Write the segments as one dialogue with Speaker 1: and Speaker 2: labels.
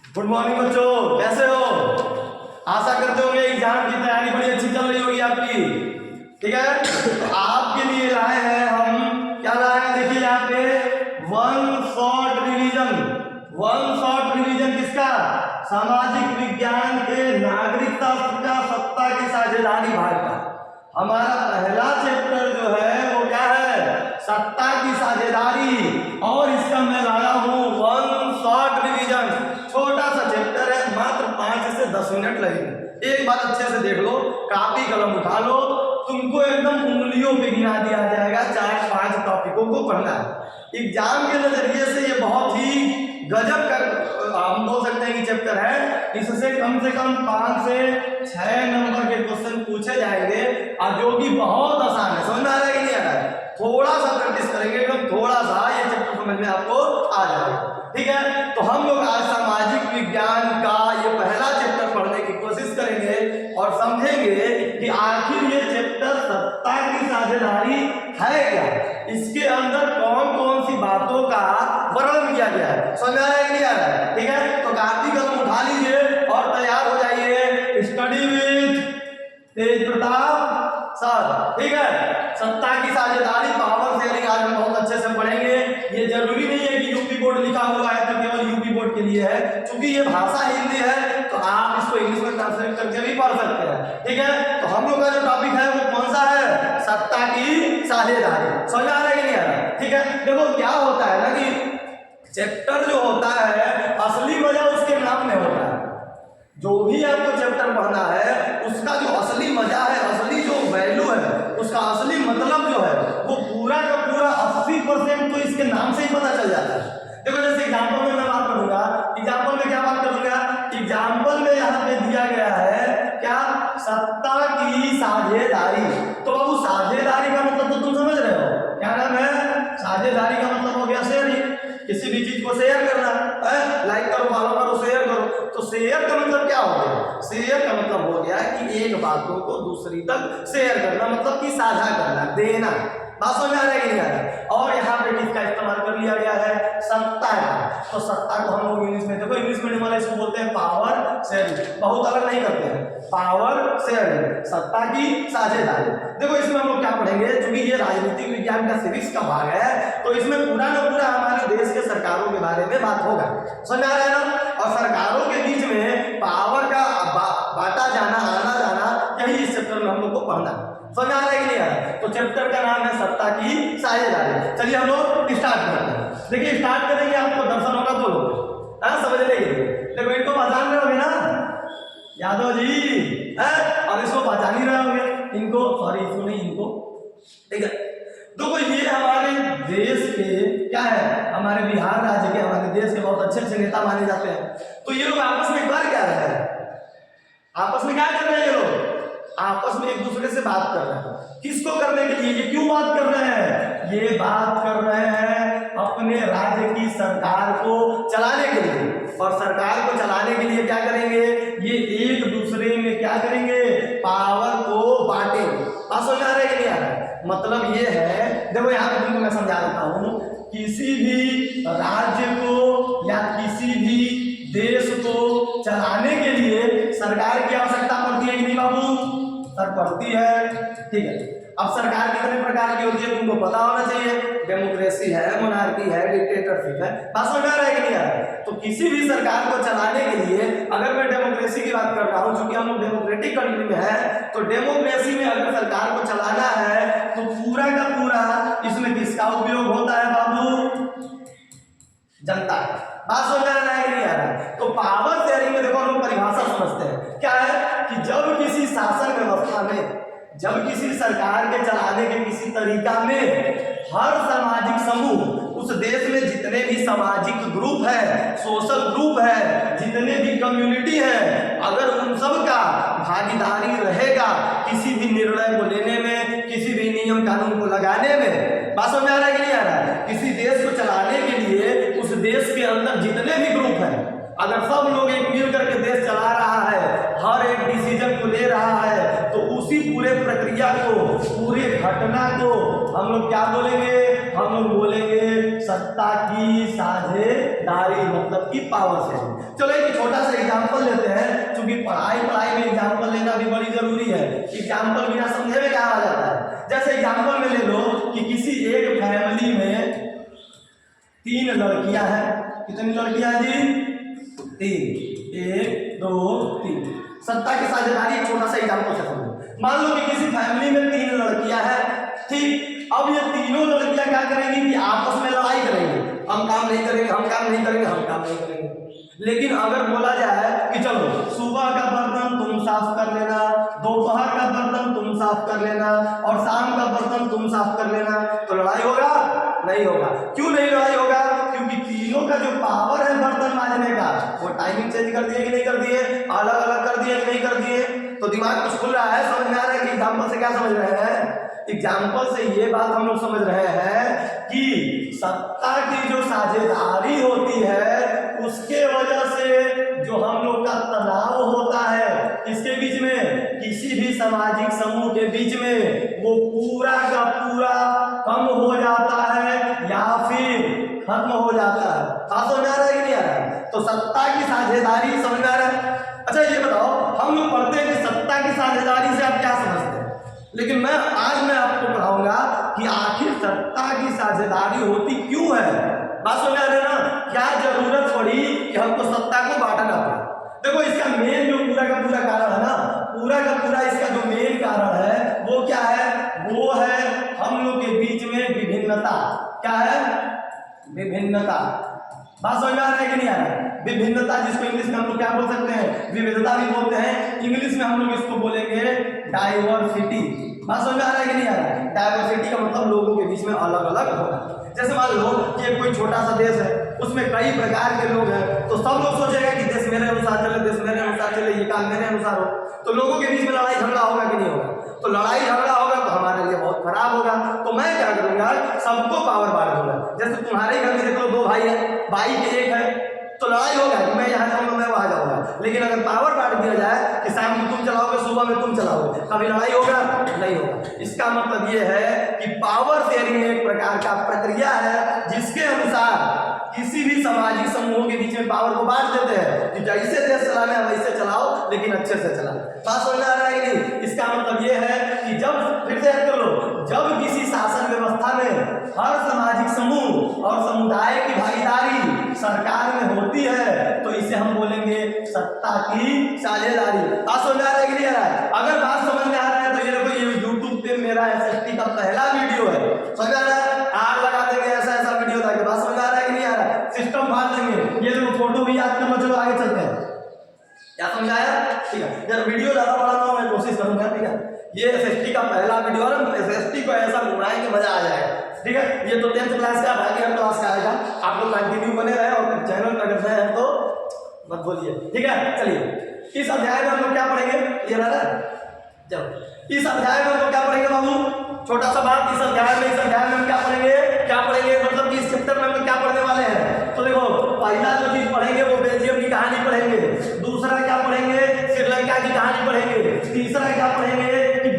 Speaker 1: Good morning बच्चों, कैसे हो? आशा करते होंगे एग्जाम की तैयारी बड़ी अच्छी चल रही होगी आपकी। ठीक है, तो आपके लिए लाए हैं हम, क्या लाए हैं देखिए यहाँ पे, one short revision. One short revision किसका? सामाजिक विज्ञान के नागरिकता का सत्ता की साझेदारी भाग का। हमारा पहला चैप्टर जो है वो क्या है? सत्ता की साझेदारी। और इसका मैं लाया हूँ वन शॉर्ट रिवीजन। छोटा सा चैप्टर है, मात्र 5 से 10 मिनट लगेंगे। एक बात अच्छे से देख लो, कापी कलम उठा लो, तुमको एकदम उंगलियों पे गिना दिया जाएगा 4-5 टॉपिकों को पढ़ना है। एग्जाम के नजरिए से ये बहुत ही गजब का हम बोल सकते हैं कि चैप्टर है। इससे कम 5 से 6 नंबर के क्वेश्चन पूछे जाएंगे, और जो कि बहुत आसान है। समझ में आ रहा है कि नहीं आ रहा है? थोड़ा सा प्रैक्टिस करेंगे, एकदम थोड़ा सा, ये चैप्टर समझ में आपको आ जाएगा। ठीक है, तो हम लोग आज सामाजिक विज्ञान का ये पहला चैप्टर पढ़ने की कोशिश करेंगे और समझेंगे कि आखिर ये चैप्टर सत्ता की साझेदारी है क्या, इसके अंदर कौन कौन सी बातों का वर्णन किया गया है। समझ आ रहा है कि नहीं आ रहा है? ठीक है, तो कापी कलम उठा लीजिए और तैयार हो जाइए। Study with Tej Pratap sir. ठीक है, सत्ता की साझेदारी, पावर शेयरिंग आज हम बहुत अच्छे से पढ़ेंगे। ये जरूरी नहीं है कि यूपी बोर्ड लिखा हुआ है तो केवल यूपी बोर्ड के लिए है, क्योंकि ये भाषा हिंदी है तो आप इसको इंग्लिश में ट्रांसलेट करके भी पढ़ सकते हैं। ठीक है, तो हम लोग का जो टॉपिक है वो कौन सा है? सत्ता की साझेदारी। समझ आ रहा है कि नहीं आ रहा है? ठीक है, देखो क्या होता है ना कि चैप्टर जो होता है, असली मजा उसके नाम में होता है। जो भी आपको चैप्टर पढ़ना है उसका जो असली मजा है, असली जो वैल्यू है, उसका असली मतलब जो है वो पूरा का पूरा 80% तो इसके नाम से ही पता चल जाता है। देखो जैसे एग्जाम्पल में मैं बात करूंगा, एग्जाम्पल में क्या बात करूंगा, एग्जाम्पल में यहाँ पे दिया गया है क्या? सत्ता की साझेदारी। तो बाबू साझेदारी का मतलब तो तुम समझ रहे हो, क्या नाम है? साझेदारी का मतलब हो गया शेयरिंग, किसी भी चीज को शेयर करना है, लाइक करो, फॉलो करो, शेयर करो। तो शेयर का मतलब क्या हो गया? शेयर का मतलब हो गया कि एक बातों को दूसरी तक शेयर करना, मतलब कि साझा करना, देना। बात समझ आ रहा है कि नहीं आ रहा है? और यहाँ पे किसका इस्तेमाल कर लिया गया है? सत्ता का। तो सत्ता को हम लोग इंग्लिश में, देखो इंग्लिश मीडियम वाले इसको बोलते हैं पावर शेयरिंग, बहुत अलग नहीं करते हैं। पावर शेयरिंग, सत्ता की साझेदारी। देखो इसमें हम लोग क्या पढ़ेंगे, क्योंकि ये राजनीतिक विज्ञान का सिविक्स का भाग है, तो इसमें पूरा ना पूरा हमारे देश के सरकारों के बारे में बात होगा। समझ आ रहा है ना? और सरकारों के बीच में पावर का बांटा जाना, आना जाना, यही इस चैप्टर में हम लोग को पढ़ना है। समझ आ रहा है कि नहीं आ रहा है? तो चैप्टर का नाम है सत्ता की साझेदारी। चलिए हम लोग स्टार्ट करते हैं। देखिए स्टार्ट करेंगे, आपको दर्शन होगा तो लोग समझ लेंगे। देखो इनको पहचान रहे होंगे ना, यादव जी है, और इसको पहचान ही रहे होंगे, इनको, सॉरी इसको नहीं, इनको। ठीक है, देखो ये हमारे देश के क्या है, हमारे बिहार राज्य के, हमारे देश के बहुत अच्छे अच्छे नेता माने जाते हैं। तो ये लोग आपस में कर क्या रहे हैं? आपस में क्या कर रहे हैं ये लोग? आपस में एक दूसरे से बात कर रहे हैं। किसको करने के लिए? ये क्यों बात कर रहे हैं? ये बात कर रहे हैं अपने राज्य की सरकार को चलाने के लिए। और सरकार को चलाने के लिए क्या करेंगे? ये एक दूसरे में क्या करेंगे? पावर को बांटेंगे। बात समझ आ रहा है कि नहीं आ रहा है? मतलब ये है, देखो यहाँ पे तुमको मैं समझा देता हूँ, किसी भी राज्य को या किसी भी देश को चलाने के लिए सरकार की आवश्यकता पड़ती है कि नहीं बाबू? सर पड़ती है। ठीक है, अब सरकार कितने प्रकार की होती है तुमको पता होना चाहिए। डेमोक्रेसी है, मोनार्की है, डिक्टेटरशिप है। बात समझ आ रहा है कि नहीं आ रहा है? तो किसी भी सरकार को चलाने के लिए, अगर मैं डेमोक्रेसी की बात कर रहा हूँ, क्योंकि हम लोग डेमोक्रेटिक कंट्री में है, तो डेमोक्रेसी में अगर सरकार को चलाना है तो पूरा का पूरा इसमें किसका उपयोग होता है बाबू? जनता। बात समझ आ रहा है कि नहीं आ रहा है? तो पावर शेयरिंग में देखो हम लोग परिभाषा समझते हैं, क्या है कि जब किसी शासन व्यवस्था में, जब किसी सरकार के चलाने के किसी तरीका में हर सामाजिक समूह, उस देश में जितने भी सामाजिक ग्रुप है, सोशल ग्रुप है, जितने भी कम्युनिटी है, अगर उन सब का भागीदारी रहेगा किसी भी निर्णय को लेने में, किसी भी नियम कानून को लगाने में। बात समझ आ रहा है कि नहीं आ रहा है? किसी देश को चलाने के लिए उस देश के अंदर जितने भी ग्रुप हैं, अगर सब लोग एक मिल करके देश चला रहा है, हर एक डिसीजन को ले रहा है, तो उसी पूरे प्रक्रिया को, पूरे घटना को हम लोग क्या बोलेंगे? हम लोग बोलेंगे सत्ता की साझेदारी। दारी मतलब कि पावर शेयरिंग। चलो एक छोटा सा एग्जांपल लेते हैं, क्योंकि पढ़ाई में एग्जांपल लेना भी बड़ी जरूरी है। एग्जांपल बिना समझे में क्या आ जाता है। जैसे एग्जांपल में ले लो कि किसी एक फैमिली में 3 लड़कियां हैं। कितनी लड़कियां हैं जी? 3। 1 2 3। सत्ता की साझेदारी एक छोटा सा एग्जांपल से समझो। मान लो कि किसी फैमिली में 3 लड़कियां हैं, ठीक। अब ये तीनों लड़कियां क्या करेंगी कि आपस में लड़ाई करेंगी, हम काम नहीं करेंगे, हम काम नहीं करेंगे, हम काम नहीं करेंगे। लेकिन अगर बोला जाए कि चलो सुबह का बर्तन तुम साफ कर लेना, दोपहर का बर्तन तुम साफ कर लेना और शाम का बर्तन तुम साफ कर लेना, तो लड़ाई होगा? नहीं होगा। क्यों नहीं लड़ाई होगा? क्योंकि तीनों का जो पावर है बर्तन मांजने का, वो टाइमिंग चेंज कर दिए कि नहीं कर दिए, अलग अलग कर दिए कि नहीं कर दिए। तो दिमाग कुछ खुल रहा है, समझ में आ रहा है कि एग्जाम्पल से क्या समझ रहे हैं? एग्जाम्पल से ये बात हम लोग समझ रहे हैं कि सत्ता की जो साझेदारी होती है उसके वजह से जो हम लोग का तनाव होता है इसके बीच में, किसी भी सामाजिक समूह के बीच में, वो पूरा का पूरा कम हो जाता है या फिर खत्म हो जाता है। समझ में आ रहा है कि नहीं आ रहा है? तो सत्ता की साझेदारी समझ में आ रहा है? अच्छा ये बताओ, हम लोग पढ़ते हैं कि सत्ता की साझेदारी से आप क्या समझते हैं, लेकिन आज मैं आपको पढ़ाऊंगा कि आखिर सत्ता की साझेदारी होती क्यों है। बात समझ आ रही है ना? क्या जरूरत पड़ी कि हमको सत्ता को बांटना पड़ा? देखो इसका मेन जो पूरा का पूरा कारण है ना, पूरा का पूरा इसका जो मेन कारण है वो क्या है? वो है हम लोग के बीच में विभिन्नता। क्या है? विभिन्नता। बात समझ में आ रहा है कि नहीं आ रहा है? विभिन्नता, जिसको इंग्लिश में हम लोग क्या बोल सकते हैं? विविधता भी बोलते हैं। इंग्लिश में हम लोग इसको बोलेंगे डाइवर्सिटी। बात समझ में आ रहा है कि नहीं आ रहा है? डाइवर्सिटी का मतलब लोगों के बीच में अलग अलग होना। जैसे मान लो कि कोई छोटा सा देश है, उसमें कई प्रकार के लोग हैं, तो सब लोग सोचेगा कि देश मेरे अनुसार चले, देश मेरे अनुसार चले, ये काम मेरे अनुसार हो। तो लोगों के बीच में लड़ाई झगड़ा होगा कि नहीं होगा? तो लड़ाई झगड़ा होगा तो हमारे लिए बहुत खराब होगा। तो मैं क्या करूंगा? सबको पावर बांट दूंगा। जैसे तुम्हारे घर में देख लो 2 भाई है, बाइक एक है, तो लड़ाई होगा कि मैं यहाँ जाऊंगा, मैं वहां जाऊंगा। लेकिन अगर पावर बांट दिया जाए कि शाम में तुम चलाओगे, सुबह में तुम चलाओगे, कभी लड़ाई होगा? नहीं होगा। इसका मतलब ये है कि पावर शेयरिंग एक प्रकार का प्रक्रिया है जिसके अनुसार किसी भी सामाजिक समूहों के बीच में पावर को बांट देते हैं कि जैसे देश चलाना है वैसे चलाओ, लेकिन अच्छे से चलाओ। बात समझ आ रहा है कि नहीं? इसका मतलब ये है कि जब, फिर से याद कर लो, जब किसी शासन व्यवस्था में हर सामाजिक समूह और समुदाय की भागीदारी सरकार में होती है तो इसे हम बोलेंगे सत्ता की साझेदारी। बात समझ आ रहा है कि नहीं आ रहा है? अगर बात समझ में आ रहा है तो ये देखो, ये यूट्यूब पे मेरा SST का पहला वीडियो है। समझ आ रहा है? आग लगा देंगे ऐसा वीडियो लाके। बात समझ आ रहा है कि नहीं आ रहा है? सिस्टम फाड़ देंगे। ये देखो फोटो भी याद कर लो। चलो आगे चलते हैं। क्या समझाया? ठीक है, जब वीडियो ज्यादा बड़ा ना हो मैं कोशिश करूंगा। ठीक है, ये SST का पहला वीडियो है। SST को ऐसा घुमाएंगे मजा आ जाएगा। ठीक है, ये तो 10th क्लास का, बाकी हर क्लास का आएगा। आप लोग कंटिन्यू बने रहे और चैनल पर अगर नए हैं तो मत बोलिए। ठीक है, चलिए इस अध्याय में हम लोग क्या पढ़ेंगे? ये रहा। चलो इस अध्याय में हम लोग क्या पढ़ेंगे बाबू? छोटा सा बात, इस अध्याय में हम क्या पढ़ेंगे? मतलब कि इस चैप्टर में हम क्या पढ़ने वाले हैं? तो देखो, पहला जो चीज पढ़ेंगे वो बेल्जियम की कहानी पढ़ेंगे। दूसरा क्या पढ़ेंगे? श्रीलंका की कहानी पढ़ेंगे। तीसरा क्या पढ़ेंगे कि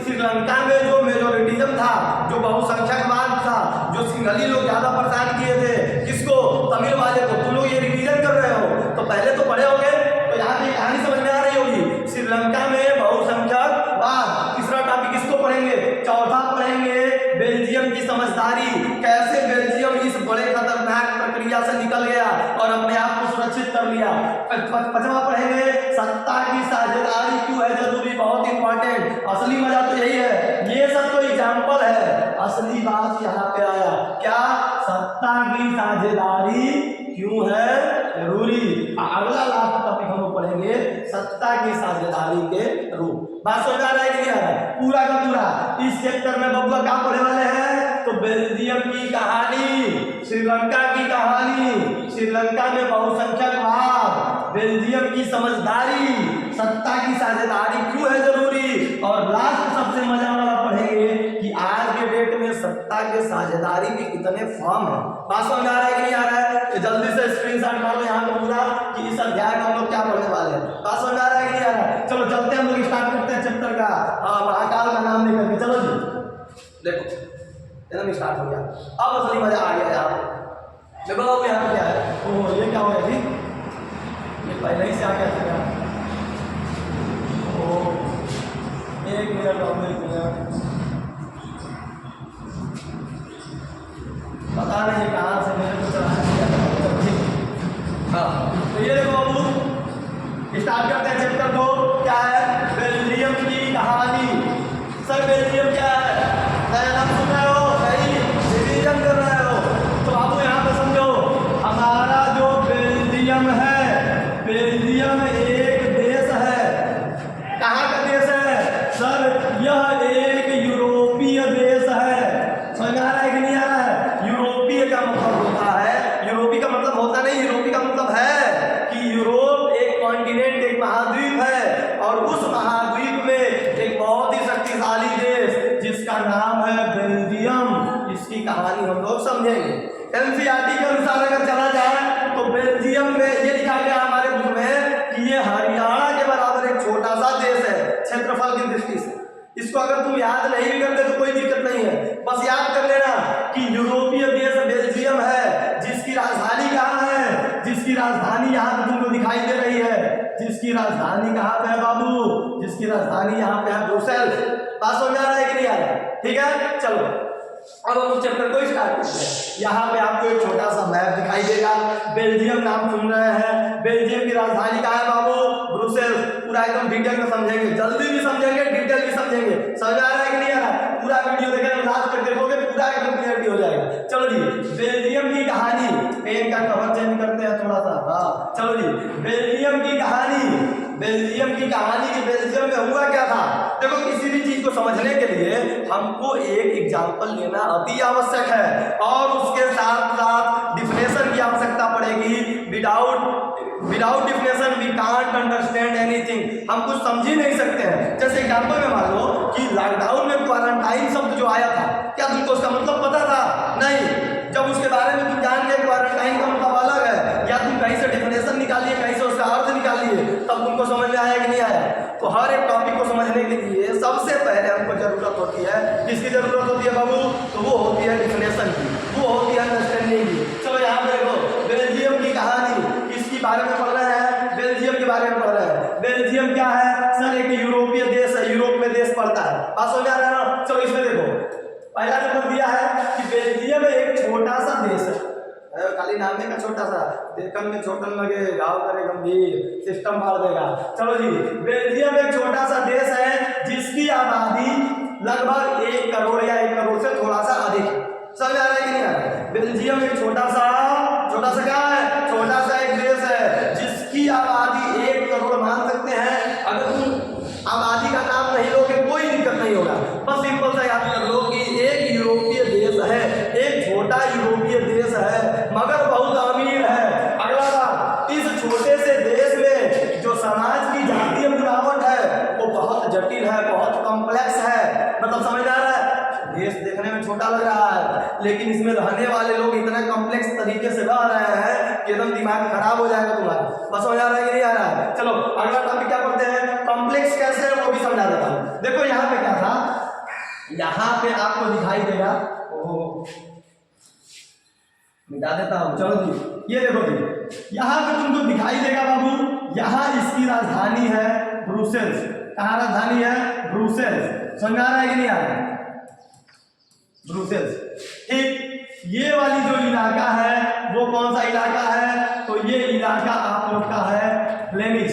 Speaker 1: श्रीलंका में जो मेजोरिटिज्म था, जो बहुसंख्यकवाद था, जो सिंहली लोग ज्यादा परेशान किए थे, किसको? तमिल वाले को। तुम लोग ये रिवीजन कर रहे हो तो पहले तो पढ़े होंगे, तो यहाँ पे कहानी समझ में आ रही होगी। श्रीलंका में बहुसंख्यकवाद। तीसरा टॉपिक इसको पढ़ेंगे। चौथा पढ़ेंगे बेल्जियम की समझदारी, कैसे बेल्जियम इस बड़े खतरनाक प्रक्रिया से निकल गया और अपने आप को सुरक्षित कर लिया। पांचवा पढ़ेंगे सत्ता की साझेदारी क्यों है जरूरी, बहुत इंपॉर्टेंट। असली मजा तो यही है, ये सब तो एग्जाम्पल है, असली बात यहाँ पे आया। क्या? सत्ता की साझेदारी क्यों है जरूरी। अगला लास्ट टॉपिक हम लोग पढ़ेंगे सत्ता की साझेदारी के रूप। बात समझ आ रहा है कि नहीं आ रहा है? पूरा का पूरा इस चैप्टर में बबुआ क्या पढ़ने वाले हैं? तो बेल्जियम की कहानी, श्रीलंका की कहानी, श्रीलंका में बहुसंख्यकवाद, बेल्जियम की समझदारी, सत्ता की साझेदारी क्यों है जरूरी, और लास्ट सबसे मजा वाला पढ़ेंगे कि आज के डेट में सत्ता के साझेदारी के कितने फॉर्म है। बात समझ आ रहा है कि नहीं आ रहा है? तो जल्दी से स्क्रीनशॉट मार लो यहाँ पे पूरा कि इस अध्याय में हम लोग क्या पढ़ने वाले हैं। बात समझ आ रहा है कि नहीं आ रहा है? चलो चलते हम लोग स्टार्ट करते हैं चैप्टर का। महाकाल का नाम लेकर के चलो जी। देखो एकदम स्टार्ट हो गया, अब असली मजा आ गया यहाँ पे। देखो बाबू यहाँ पे क्या है, ओह ये क्या हो गया जी, ये पहले ही से आ गया था। ओह एक मिनट बाबू, एक मिनट, पता नहीं कहाँ से मेरे को चला। हाँ तो ये देखो बाबू, स्टार्ट करते हैं चैप्टर को। क्या है, बेल्जियम की कहानी। सर बेल्जियम क्या है, नया नाम सुन रहे हो, सही रिवीजन कर रहे हो तो बाबू यहाँ पे समझो, हमारा जो बेल्जियम है, बेल्जियम एक देश है। कहाँ का देश है सर, यह एक यूरोपीय देश है। समझ आ रहा है कि नहीं आ रहा है? यूरोपीय का मतलब होता है, यूरोपीय का मतलब होता नहीं, यूरोपीय का मतलब है कि यूरोप एक कॉन्टिनेंट, एक महाद्वीप है, और उस महाद्वीप में एक बहुत ही शक्तिशाली देश जिसका नाम है बेल्जियम, इसकी कहानी हम लोग समझेंगे। एनसीईआरटी के अनुसार अगर चला जाए तो बेल्जियम में ये लिखा गया हमारे बुक में कि ये हरियाणा के बराबर एक छोटा सा देश है क्षेत्रफल की दृष्टि से। इसको अगर तुम याद नहीं भी करते तो कोई दिक्कत नहीं है, बस याद कर लेना कि यूरोपीय देश बेल्जियम है, जिसकी राजधानी कहाँ है, जिसकी राजधानी यहाँ पे तुमको दिखाई दे रही है। जिसकी राजधानी कहाँ पे है बाबू, जिसकी राजधानी यहाँ पे है ब्रुसेल्स। बात समझ आ रहा है कि नहीं आ रहा है? ठीक है, चलो अब हम चैप्टर को स्टार्ट करते हैं। यहाँ पे आपको एक छोटा सा मैप दिखाई देगा, बेल्जियम नाम सुन रहे हैं, बेल्जियम की राजधानी कहाँ है बाबू, ब्रुसेल्स। पूरा एकदम डिटेल में समझेंगे, जल्दी भी समझेंगे, डिटेल भी समझेंगे। समझ आ रहा है कि नहीं आ रहा है? पूरा वीडियो देखें, लास्ट तक देखोगे, पूरा एकदम क्लियरिटी हो जाएगा। चलो जी, बेल्जियम की कहानी, पेन का कवर चेंज करते हैं थोड़ा सा। हाँ चलो जी, बेल्जियम की कहानी, बेल्जियम की कहानी की बेल्जियम में हुआ क्या था। देखो किसी भी चीज को समझने के लिए हमको एक एग्जाम्पल लेना अति आवश्यक है, और उसके साथ साथ डिफिनेशन की आवश्यकता पड़ेगी। Without definition we can't understand anything. हम कुछ समझ ही नहीं सकते हैं। जैसे एग्जाम्पल में मान लो कि लॉकडाउन में क्वारंटाइन शब्द जो आया था, क्या तुमको उसका मतलब पता था? नहीं। जब उसके बारे में तुम जान गए क्वारंटाइन का मतलब अलग है, या तुम कहीं से डिफिनेशन निकालिए, कहीं से उसका अर्थ निकालिए, तब तुमको समझ में आया कि नहीं आया? तो हर एक टॉपिक को समझने के लिए सबसे पहले हमको जरूरत होती है, किसकी जरूरत होती है बाबू? तो वो होती है डिफिनेशन की, वो होती है अंडरस्टैंडिंग की। चलो यहाँ पे देखो, बेल्जियम की कहानी, किसके बारे में पढ़ रहे हैं? बेल्जियम के बारे में पढ़ रहे हैं। बेल्जियम क्या है सर? एक यूरोपीय देश है, यूरोप में देश पड़ता है। बात समझ आ रहा है ना? चलो इसमें देखो, पहला नंबर दिया है कि बेल्जियम एक छोटा सा देश है। खाली नाम का छोटा सा, देखने में छोटा लगे, गाँव करे गंभीर, सिस्टम फाड़ देगा। चलो जी, बेल्जियम एक छोटा सा देश है जिसकी आबादी लगभग 1 करोड़ या 1 करोड़ से थोड़ा सा अधिक। समझ आ रहा है कि नहीं आ रहा है? बेल्जियम एक छोटा सा क्या है? छोटा सा एक देश है जिसकी आबादी 1 करोड़ मान सकते हैं। अगर तुम आबादी का नाम नहीं लोगे कोई दिक्कत नहीं होगा, बस सिंपल सा याद कर लो कि एक यूरोपीय देश है, एक छोटा यूरोपीय देश है, मगर बहुत अमीर है। अगला बात, इस छोटे से देश में जो समाज की जातीय मिलावट है वो बहुत जटिल है, बहुत कॉम्प्लेक्स है। मतलब समझ आ रहा है? देश देखने में छोटा लग रहा है, लेकिन इसमें रहने वाले लोग इतना कॉम्प्लेक्स तरीके से रह रहे हैं कि एकदम दिमाग खराब हो जाएगा तुम्हारा। बस समझ आ रहा है कि नहीं आ रहा है? चलो अगला टॉपिक क्या पढ़ते हैं, कॉम्प्लेक्स कैसे है वो भी समझा देता हूँ। देखो यहाँ पे क्या था, यहाँ पे आपको दिखाई देगा, मिटा देता हूँ। चलो जी, ये देखो जी, यहाँ पे तुमको दिखाई देगा बाबू, यहाँ इसकी राजधानी है ब्रुसेल्स। कहाँ राजधानी है? ब्रुसेल्स। समझ आ रहा है कि नहीं आ रहा है? ब्रुसेल्स। ठीक, ये वाली जो इलाका है वो कौन सा इलाका है? तो ये इलाका आप लोग का है फ्लेमिश।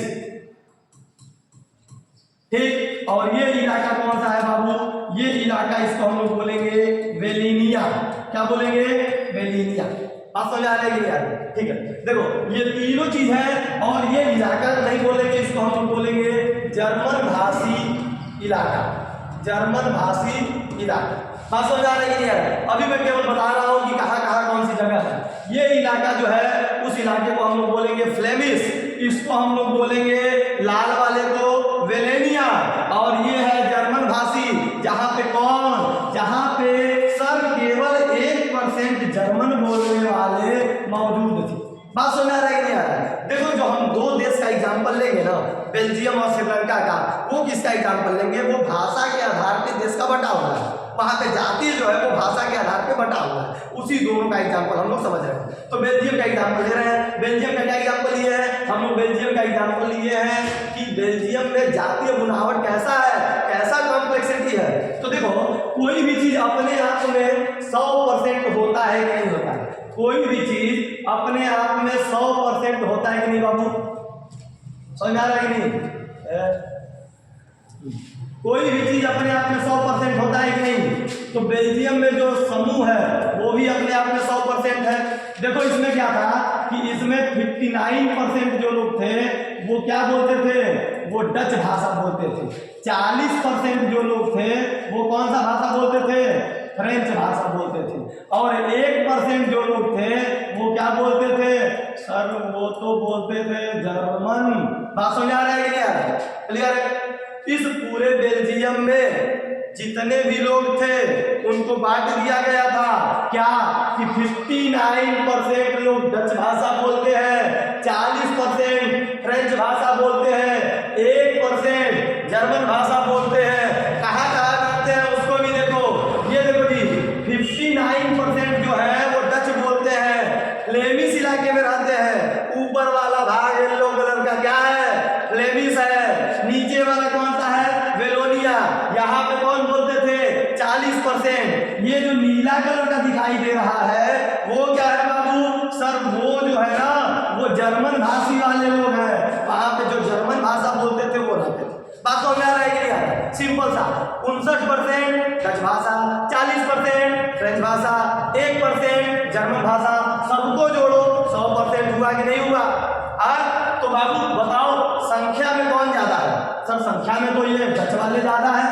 Speaker 1: ठीक, और ये इलाका कौन सा है बाबू? ये इलाका इसको हम लोग बोलेंगे वेलिनिया। क्या बोलेंगे? वेलिनिया। आप समझ आ रहे हैं यार? ठीक है, देखो ये तीनों चीज है, और ये इलाका नहीं बोलेंगे, इसको हम लोग बोलेंगे जर्मन भाषी इलाका। जर्मन भाषी इलाका। बात समझ आ रही है? अभी मैं केवल बता रहा हूँ कि कहाँ कहाँ कौन सी जगह है। ये इलाका जो है उस इलाके को हम लोग बोलेंगे फ्लेमिश, इसको हम लोग बोलेंगे लाल वाले को वेलेनिया, और ये है जर्मन भाषी, जहाँ पे कौन? जहाँ पे सर केवल 1% जर्मन बोलने वाले मौजूद थे। बात समझ आ रहा है कि नहीं आ रहा है? देखो जो हम 2 देश का एग्जाम्पल लेंगे ना, बेल्जियम और श्रीलंका का, वो किसका एग्जाम्पल लेंगे? वो भाषा के आधार पे देश का बटा हुआ है। वहाँ पे जाति जो है वो भाषा के आधार पे बटा हुआ है। है, उसी दोनों का एग्जाम्पल हम लोग समझ रहे हैं। तो बेल्जियम का एग्जाम्पल ले रहे हैं। बेल्जियम का क्या एग्जाम्पल लिए हैं हम लोग? बेल्जियम का एग्जाम्पल लिए हैं कि बेल्जियम में जातीय बुनावट कैसा है, कैसा कॉम्प्लेक्सिटी है। तो देखो, कोई भी चीज अपने आप में 100% होता है कि नहीं होता है? कोई भी चीज अपने आप में 100% होता है कि नहीं बाबू? समझ आ रहा है कि नहीं? कोई भी चीज अपने आप में 100% होता है कि नहीं? तो बेल्जियम में जो समूह है वो भी अपने आप में 100% है। देखो इसमें क्या था कि इसमें 59% जो लोग थे वो क्या बोलते थे? वो डच भाषा बोलते थे। 40% जो लोग थे वो कौन सा भाषा बोलते थे? फ्रेंच भाषा बोलते थे। और 1% जो लोग थे वो क्या बोलते थे? सर वो तो बोलते थे जर्मन भाषा। में आ रहा है कि नहीं आ रहा है? क्लियर है? इस पूरे बेल्जियम में जितने भी लोग थे उनको बांट दिया गया था क्या कि 59% लोग डच भाषा बोलते हैं, 40% फ्रेंच भाषा बोलते हैं, 1% जर्मन भाषा बोलते हैं। कहाँ कहाँ करते हैं उसको भी देखो। ये देखो जी, 59% जो है वो डच बोलते हैं, फ्लेमिश इलाके में रहते हैं। ऊपर वाला भाग येलो कलर का क्या है? फ्लेमिश है। नीचे वाला कौन सा है? वेलोनिया। यहाँ पे कौन बोलते थे? 40%। ये जो नीला कलर का दिखाई दे रहा है वो क्या है बाबू? सर वो जो है ना वो जर्मन भाषी वाले लोग हैं। वहां पे जो जर्मन भाषा बोलते थे वो रहते थे। बात समझ आ रहा है कि नहीं आ रहा है? सिंपल सा। 59% डच भाषा, 40% फ्रेंच भाषा, 1% जर्मन भाषा, सबको जोड़ो 100% हुआ कि नहीं हुआ? तो बाबू बताओ संख्या में कौन ज्यादा है? सर संख्या में तो ये डच वाले ज्यादा है।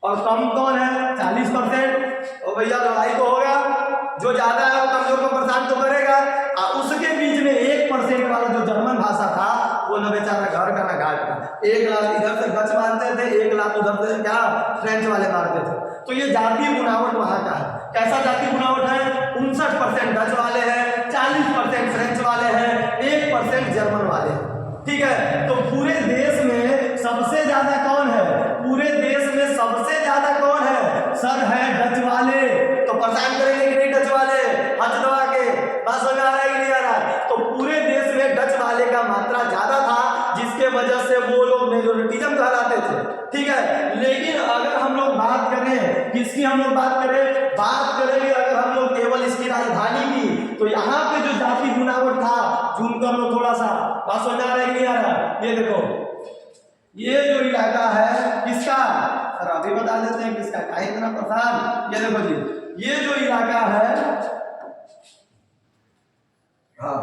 Speaker 1: और कम कौन है? 40%। और भैया लड़ाई तो होगा, जो ज्यादा है वो कमजोर को परेशान तो करेगा। उसके बीच में 1% वाला जो जर्मन भाषा था वो न बेचारा घर का न घाट का। 1 लाख इधर से डच मारते थे, 1 लाख उधर से क्या फ्रेंच वाले मारते थे। तो ये जातीय बुनावट वहां का है। कैसा जातीय बुनावट है? 59% डच वाले हैं, 40% फ्रेंच वाले हैं, 1% जर्मन वाले हैं। ठीक है? तो पूरे देश में सबसे ज्यादा कौन है? पूरे देश में सबसे ज्यादा कौन है? सर है डच वाले। तो परेशान करेंगे कि नहीं डच वाले? हथ दबा के। बस समझ आ रहा है कि नहीं आ रहा है? तो पूरे देश में डच वाले का मात्रा ज्यादा था, जिसके वजह से वो लोग मेजोरिटिज्म कहलाते थे। ठीक है? लेकिन अगर हम लोग बात करें, किसकी हम लोग बात करें? बात करेंगे अगर हम लोग केवल इसकी राजधानी की, तो यहाँ पे जो जाति बुनावट था, जूम कर लो थोड़ा सा, बात समझ आ रहा है कि नहीं आ रहा? ये देखो, ये जो इलाका है किसका? सर अभी बता देते हैं किसका, काहे इतना परेशान? ये देखो जी, ये जो इलाका है, हाँ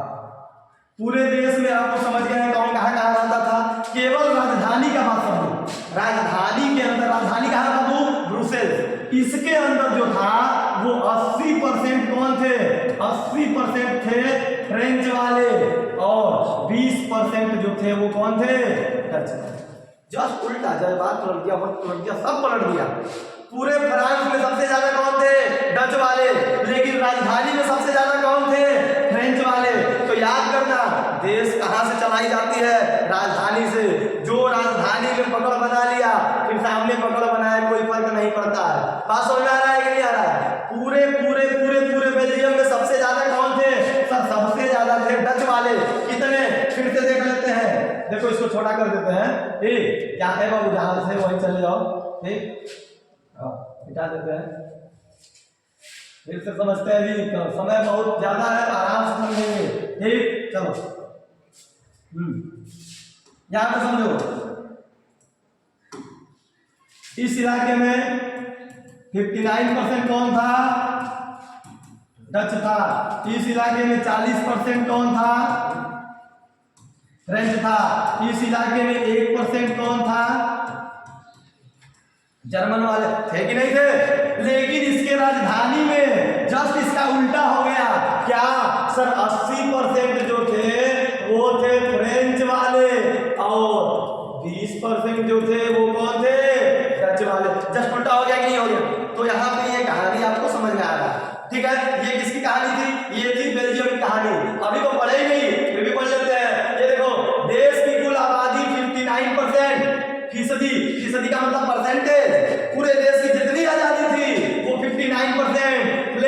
Speaker 1: पूरे देश में आपको समझ गए हैं कौन कहाँ कहाँ रहता था। केवल राजधानी का बात समझो। राजधानी के अंदर, राजधानी कहाँ बाबू? ब्रुसेल्स। इसके अंदर जो था वो 80% कौन थे? 80% थे फ्रेंच वाले और 20% जो थे वो कौन थे? डच वाले। जस्ट उल्टा, जब बात पलट दिया, वक्त पलट दिया, सब पलट दिया। पूरे फ्रांस में सबसे ज्यादा कौन थे? डच वाले। लेकिन राजधानी में सबसे ज्यादा कौन थे? फ्रेंच वाले। तो याद करना, देश कहां से चलाई जाती है? राजधानी से। जो राजधानी में पकड़ बना लिया, फिर सामने पकड़ बनाए, कोई फर्क नहीं पड़ता है। बात समझ आ रहा है कि नहीं आ रहा है? पूरे पूरे पूरे पूरे बेल्जियम में सबसे ज्यादा कौन थे? सर सबसे ज्यादा थे डच वाले। कितने? फिर से देख लेते हैं। देखो इसको छोटा कर देते हैं। ठीक, जहाँ है बाबू, जहां से वहीं चले जाओ। ठीक, मिटा देते हैं। फिर से समझते हैं जी, समय बहुत ज्यादा है, आराम से समझेंगे। ठीक, चलो यहां पे समझो। इस इलाके में 59% कौन था? डच था। इस इलाके में 40% कौन था? फ्रेंच था। इस इलाके में 1% कौन था? जर्मन वाले थे कि नहीं थे? लेकिन इसके राजधानी में जस्ट इसका उल्टा हो गया। क्या? सर 80% जो थे वो थे फ्रेंच वाले और 20% जो थे वो कौन थे? डच वाले। जस्ट उल्टा हो गया कि नहीं हो गया? तो यहाँ पे ये कहानी आपको समझ में आ रहा है। ठीक है? ये किसकी कहानी थी? ये थी बेल्जियम की कहानी। अभी तो पढ़े ही नहीं, फिर भी पढ़ लेते हैं। ये देखो, देश की कुल आबादी 59%, फीसदी का मतलब परसेंटेज। पूरे देश की जितनी आजादी थी वो 59%।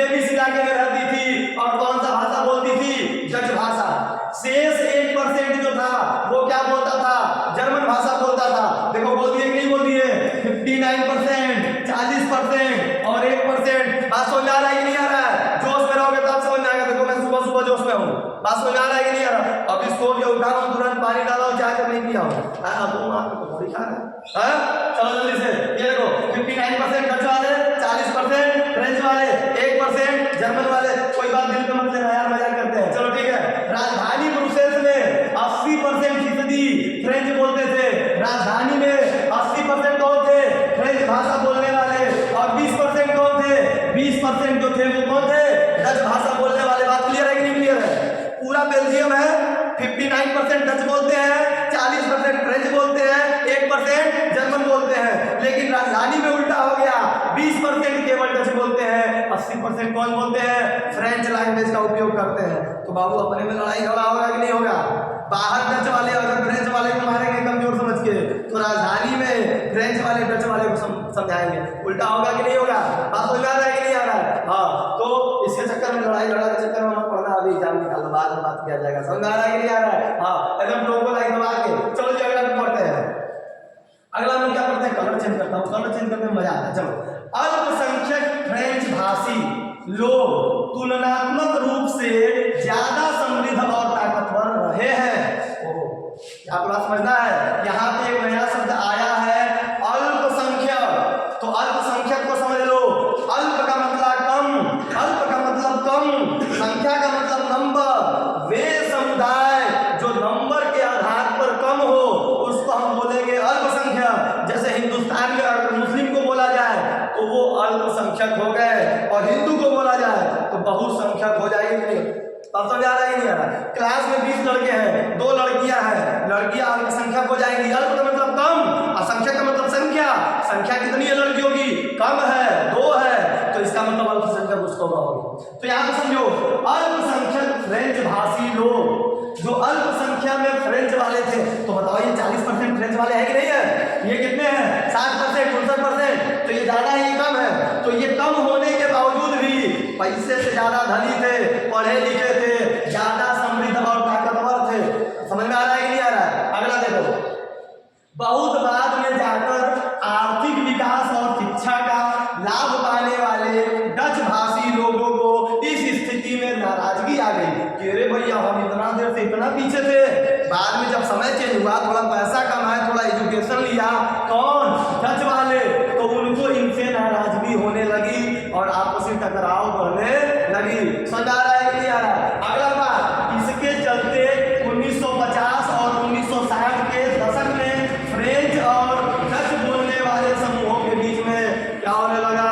Speaker 1: बात समझ में आ रहा है कि नहीं आ रहा है? जोश में रहोगे तब समझ में आएगा। देखो मैं सुबह सुबह जोश में हूँ, बात समझ में आ रहा है कि नहीं आ रहा? अभी सो के उठा हूँ, तुरंत पानी डाला हूँ, चाय नहीं पिया हूँ, पकौड़ी खा रहे हैं। चलो जल्दी से ये देखो 59% डच वाले, 40% फ्रेंच वाले, 1% जर्मन वाले। कोई बात दिल पे मत लेना यार, मजाक करते हैं। चलो ठीक है। राजधानी ब्रुसेल्स में 80% फ्रेंच बोलते थे। राजधानी में 80% कौन थे? फ्रेंच भाषा बोलने वाले। और 20% कौन थे? 20% जो थे वो कौन थे? डच भाषा बोलने वाले। बात क्लियर है कि नहीं क्लियर है? पूरा बेल्जियम है 59% डच बोलते हैं, 40% फ्रेंच बोलते हैं, 1% जर्मन बोलते हैं। लेकिन राजधानी में उल्टा हो गया, 20% केवल डच बोलते हैं, 80% कौन बोलते हैं? फ्रेंच लैंग्वेज का उपयोग करते हैं। तो बाबू अपने में लड़ाई झगड़ा होगा कि नहीं होगा? बाहर डच वाले अगर फ्रेंच वाले को मारेंगे कमजोर समझ के, तो राजधानी में फ्रेंच वाले डच वाले को समझाएंगे। उल्टा होगा कि नहीं होगा? बात समझ आ रहा है कि नहीं आ रहा है? हाँ, तो इसके चक्कर में लड़ाई झगड़ा के चक्कर में मत पड़ना, अभी एग्जाम निकाल लो, बाद में बात किया जाएगा। समझ आ रहा है कि नहीं आ रहा है? हाँ, एकदम लोगों लाइक दबा के। चलो जी अगला भी पढ़ते हैं। अगला हम क्या पढ़ते हैं? कलर चेंज करता हूँ, कलर चेंज करने में मजा आता है। चलो, अल्पसंख्यक फ्रेंच भाषी लोग तुलनात्मक रूप से ज्यादा समृद्ध और ताकतवर रहे हैं। आपको बात समझना है। यहाँ पे एक नया शब्द आया है अल्पसंख्यक। तो अल्पसंख्यक को समझ लो। अल्प का मतलब कम, अल्प का मतलब कम, संख्या का मतलब नंबर। वे समुदाय जो नंबर के आधार पर कम हो उसको हम बोलेंगे अल्पसंख्यक। जैसे हिंदुस्तान में अगर मुस्लिम को बोला जाए तो वो अल्पसंख्यक हो गए, और हिंदू को बोला जाए तो बहुसंख्यक हो जाएंगे। तब समझ आ रहा है कि नहीं आ रहा है? क्लास में 20 लड़के हैं, 2 लड़कियां हैं, लड़कियां अल्पसंख्यक हो जाएंगी। अल्प का मतलब कम, असंख्यक का मतलब संख्या। संख्या कितनी है लड़कियों की? कम है, 2 है, तो इसका मतलब अल्पसंख्यक उसको होगा। तो यहाँ पे समझो, अल्पसंख्यक फ्रेंच भाषी लोग जो अल्पसंख्या में फ्रेंच वाले थे, तो बताओ ये 40% फ्रेंच वाले हैं कि नहीं है? ये कितने हैं? 60%, 59%। तो ये ज्यादा है, ये कम है। तो ये कम होने के बावजूद भी पैसे से ज्यादा धनी थे, पढ़े लिखे थे, ज्यादा समृद्ध और ताकतवर थे। समझ में आ रहा है कि नहीं आ रहा है? अगला देखो, बहुत बाद में जाकर आर्थिक विकास और शिक्षा का लाभ पाने वाले डच भाषी लोगों को इस स्थिति में नाराजगी आ गई कि अरे भैया हम इतना देर से इतना पीछे थे, बाद में जब समय चेंज हुआ, थोड़ा पैसा कमाए, थोड़ा एजुकेशन लिया, कौन? डच वाले, तो उनको इनसे नाराजगी होने लगी और आपस में टकराव बढ़ने लगी। समझ आ रहा है कि नहीं आ रहा है? अगला बात, इसके चलते 1950 और 1960 के दशक में फ्रेंच और डच बोलने वाले समूहों के बीच में क्या होने लगा?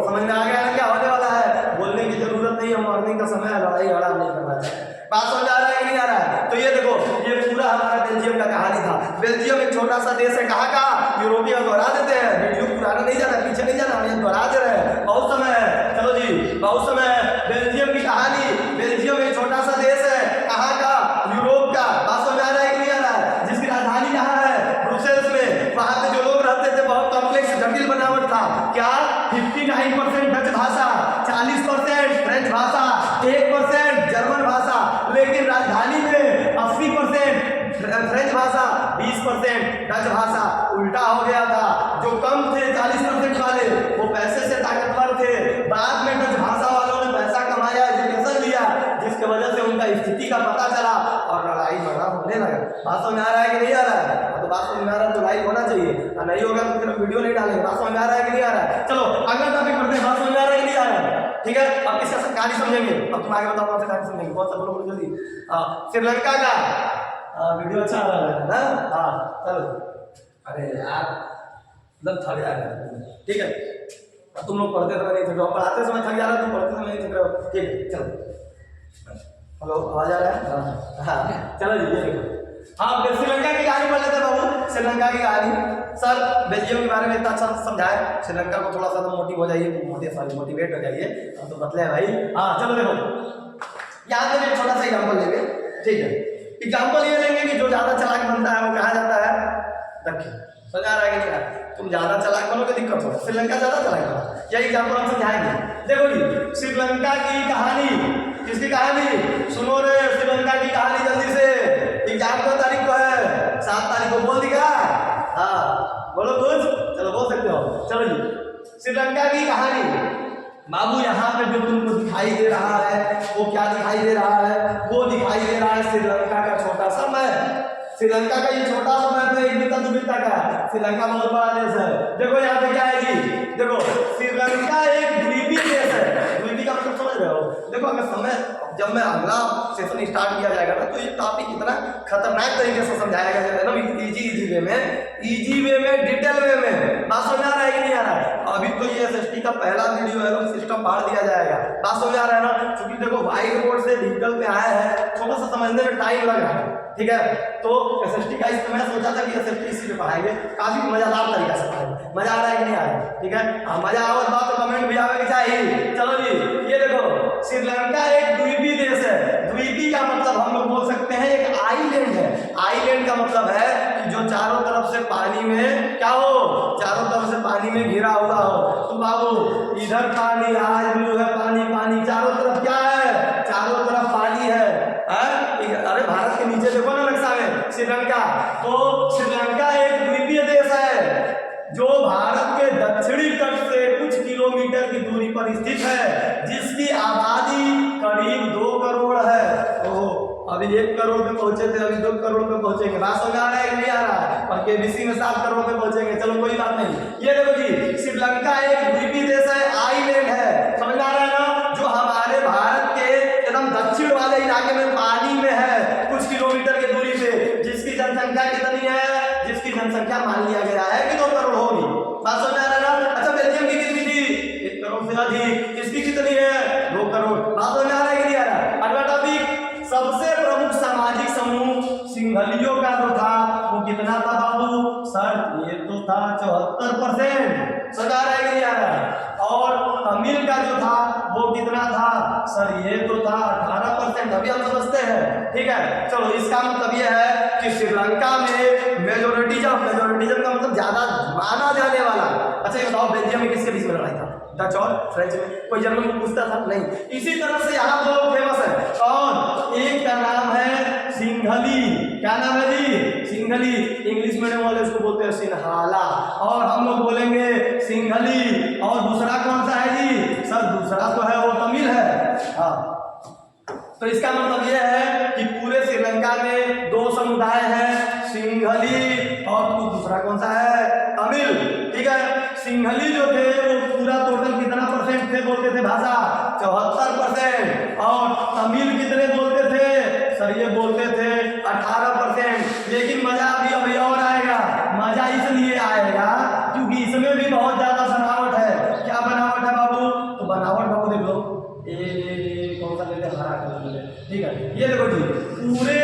Speaker 1: समझ में आ गया ना क्या होने वाला है? बोलने की जरूरत नहीं है, मॉर्निंग का समय है, लड़ाई झगड़ा नहीं करना चाहिए। बात समझ आ रहा है कि नहीं आ रहा है? तो ये देखो, ये पूरा हमारा बेल्जियम का कहानी था। बेल्जियम एक छोटा सा देश है, कहाँ का? यूरोपीय। दोहरा देते हैं, वीडियो पुराना नहीं जाना, पीछे नहीं जाना, हम ये दोहरा दे रहे हैं, बहुत समय है। चलो जी, बहुत समय है। बेल्जियम की कहानी। बेल्जियम एक छोटा सा देश है, कहाँ का? यूरोप का। बात समझ आ रहा है कि नहीं आ रहा है? जिसकी राजधानी कहाँ है? ब्रुसेल्स में। वहां पे जो लोग रहते थे बहुत कॉम्प्लेक्स जटिल बनावट था। क्या? 59% डच भाषा, 40% फ्रेंच भाषा, 1% जर्मन भाषा। लेकिन राजधानी में 80% फ्रेंच भाषा, 20% डच भाषा। उल्टा हो गया था। जो कम थे 40% वाले, वो पैसे से ताकतवर थे। बाद में डच भाषा वालों ने पैसा कमाया, एजुकेशन लिया, जिसकी वजह से उनका स्थिति का पता चला और लड़ाई झगड़ा होने लगा। बात समझ आ रहा है कि नहीं आ रहा है? तो बात समझ आ रहा है तो लाइक होना चाहिए, और नहीं होगा तो फिर वीडियो नहीं डालेंगे। बात समझ आ रहा है कि नहीं आ रहा है? चलो अगला टॉपिक पढ़ते हैं। बात समझ आ रहा है कि नहीं आ रहा है? ठीक है, अब इसका कहानी समझेंगे। अब तुम आगे बताओ कौन सा कहानी समझेंगे? बहुत सा बोलो जल्दी। श्रीलंका का वीडियो अच्छा आ रहा है ना? हाँ चलो। अरे यार मतलब थक जा रहा है। ठीक है, तुम लोग पढ़ते समय नहीं थक रहे हो, पढ़ाते समय थक जा रहा है, तुम पढ़ते समय नहीं थक रहे हो। ठीक है चलो। हेलो, आवाज आ रहा है? हाँ चलो जी, ये देखो। हाँ, श्रीलंका की कहानी पढ़ लेते हैं बाबू। श्रीलंका की कहानी। सर बेल्जियम के बारे में इतना अच्छा समझाए, श्रीलंका को थोड़ा सा तो मोटिव हो जाइए, मोटिवेट हो जाइए। हम तो बतले हैं भाई। हाँ चलो देखो, यहाँ पे एक छोटा सा एग्जाम्पल लेंगे। ठीक है, एग्जाम्पल ये लेंगे कि जो ज्यादा चालाक बनता है वो कहा जाता है दक्षिण। समझ आ रहा है कि नहीं? तुम ज्यादा चालाक बनोगे दिक्कत होगा। श्रीलंका ज्यादा चालाक बना, यही एग्जाम्पल हम समझाएंगे। देखो जी, श्रीलंका की कहानी। किसकी कहानी? सुनो रे, श्रीलंका की कहानी जल्दी से। एग्जाम को तारीख को है, 7 तारीख को बोल देगा। हाँ बोलो कुछ, चलो बोल सकते हो। चलो जी, श्रीलंका की कहानी। बाबू यहाँ पे जो तुमको दिखाई दे रहा है वो क्या दिखाई दे रहा है? वो दिखाई दे रहा है श्रीलंका का छोटा सा मैप। श्रीलंका का ये छोटा सा मैप है 1 मीटर 2 मीटर का। श्रीलंका बहुत बड़ा देश है। देखो यहाँ पे क्या है जी, देखो श्रीलंका एक द्वीपीय देश है। द्वीपीय का मतलब समझ रहे हो? देखो अगर समय जब मैं अगला सेशन स्टार्ट किया जाएगा ना तो ये टॉपिक इतना खतरनाक तरीके से समझाया गया है ना, इजी वे में डिटेल वे में। बात समझ आ रहा है कि नहीं आ रहा है? अभी तो ये एसएसटी का पहला वीडियो है तो सिस्टम बांट दिया जाएगा। बात समझ आ रहा है ना? क्योंकि देखो व्हाइट बोर्ड से डिजिटल पे आया है, थोड़ा सा समझने में टाइम लग रहा है, ठीक है। तो एसएसटी का इस मैं सोचा था कि एसएसटी इसी पे पढ़ाएंगे, काफी मजेदार तरीका से पढ़ाएंगे। मजा आ रहा है कि नहीं आ रहा है? ठीक है, मजा आवत बात तो कमेंट भी आवे कि चाहिए। चलो जी, ये देखो श्रीलंका एक द्वीपीय देश है। द्वीपीय का मतलब हम लोग बोल सकते हैं एक आइलैंड है। आइलैंड का मतलब है कि जो चारों तरफ से पानी में क्या हो, चारों तरफ से पानी में घिरा हुआ हो। तो बाबू इधर पानी, आज ब्लू है पानी, पानी चारों तरफ क्या है? चारों तरफ पानी है। अरे भारत के नीचे देखो ना नक्शा में श्रीलंका, तो श्रीलंका एक द्वीपीय देश है जो भारत के दक्षिणी तट से कुछ किलोमीटर की दूरी पर स्थित है, जिसकी आबादी करीब 2 करोड़ है। अभी 1 करोड़ पे पहुंचे थे, अभी 2 करोड़ पे पहुंचेंगे। बात समझ आ रहा है कि नहीं आ रहा है? और केबीसी में 7 करोड़ पे पहुंचेंगे। चलो कोई बात नहीं। ये देखो जी, श्रीलंका एक द्वीपीय देश है, आइलैंड है। समझ आ रहा है ना? जो हमारे भारत के एकदम दक्षिण वाले इलाके में पानी में है, कुछ किलोमीटर की दूरी पे, जिसकी जनसंख्या कितनी है? जिसकी जनसंख्या मान लिया गया है कि 2 करोड़ होगी। बात समझ आ रहा है ना? अच्छा, बेल्जियम की कितनी थी? 1 करोड़ से अधिक। किसकी कितनी है? 2 करोड़। बात समझ आ रहा है कि नहीं आ रहा है? अगला टॉपिक, सबसे प्रमुख सामाजिक समूह सिंहलियों का जो था वो कितना था बाबू? सर ये तो था 74%। समझ आ रहा है कि नहीं आ रहा है? और तमिल का जो था वो कितना था? सर ये तो था 18%। अभी हम समझते हैं, ठीक है। चलो, इसका मतलब ये है कि श्रीलंका में मेजोरिटिज्म का मतलब ज्यादा माना जाने वाला। अच्छा ये बताओ, बेल्जियम में किसके बीच में लड़ाई था? डच और फ्रेंच में? कोई जर्मन को पूछता था? नहीं। इसी तरह से यहाँ 2 लोग फेमस है। कौन? एक का नाम है सिंघली। क्या नाम है जी? सिंघली। इंग्लिश मीडियम वाले उसको बोलते हैं सिन्हाला, और हम लोग बोलेंगे सिंघली। और दूसरा कौन सा है जी? सर दूसरा तो है वो तमिल है। हाँ, तो इसका मतलब यह है कि पूरे श्रीलंका में 2 समुदाय हैं, सिंघली और दूसरा कौन सा है? तमिल, ठीक है। सिंघली जो थे वो पूरा टोटल कितना परसेंट थे बोलते थे भाषा? 74%। और तमिल कितने बोलते थे? सर ये बोलते थे 18%। लेकिन मजा अभी और आएगा। मजा इसलिए आएगा क्योंकि इसमें भी बहुत ज्यादा बनावट है। क्या बनावट है बाबू? तो बनावट बाबू देख लो, कौन सा लेते? हरा कलर ले, ठीक है। ये देखो जी, पूरे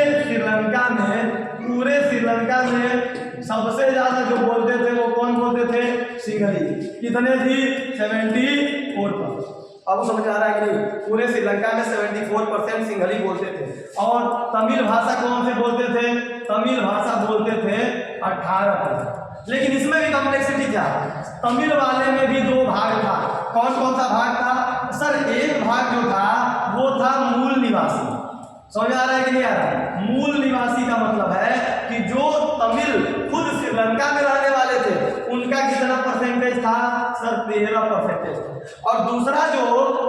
Speaker 1: श्रीलंका में सबसे ज्यादा जो बोलते थे वो कौन बोलते थे? सिंघली। कितने थी? 74%। अब समझ आ रहा है कि नहीं? पूरे श्रीलंका में 74% सिंघली बोलते थे। और तमिल भाषा कौन से बोलते थे? तमिल भाषा बोलते थे 18%। लेकिन इसमें भी कॉम्प्लेक्सिटी क्या? तमिल वाले में भी 2 भाग था। कौन कौन सा भाग था? सर एक भाग जो था वो था मूल निवासी। समझ आ रहा है कि नहीं आ रहा है? मूल निवासी का मतलब है कि जो तमिल खुद श्रीलंका में रहने वाले थे उनका कितना परसेंटेज था? सर 13% था। और दूसरा जो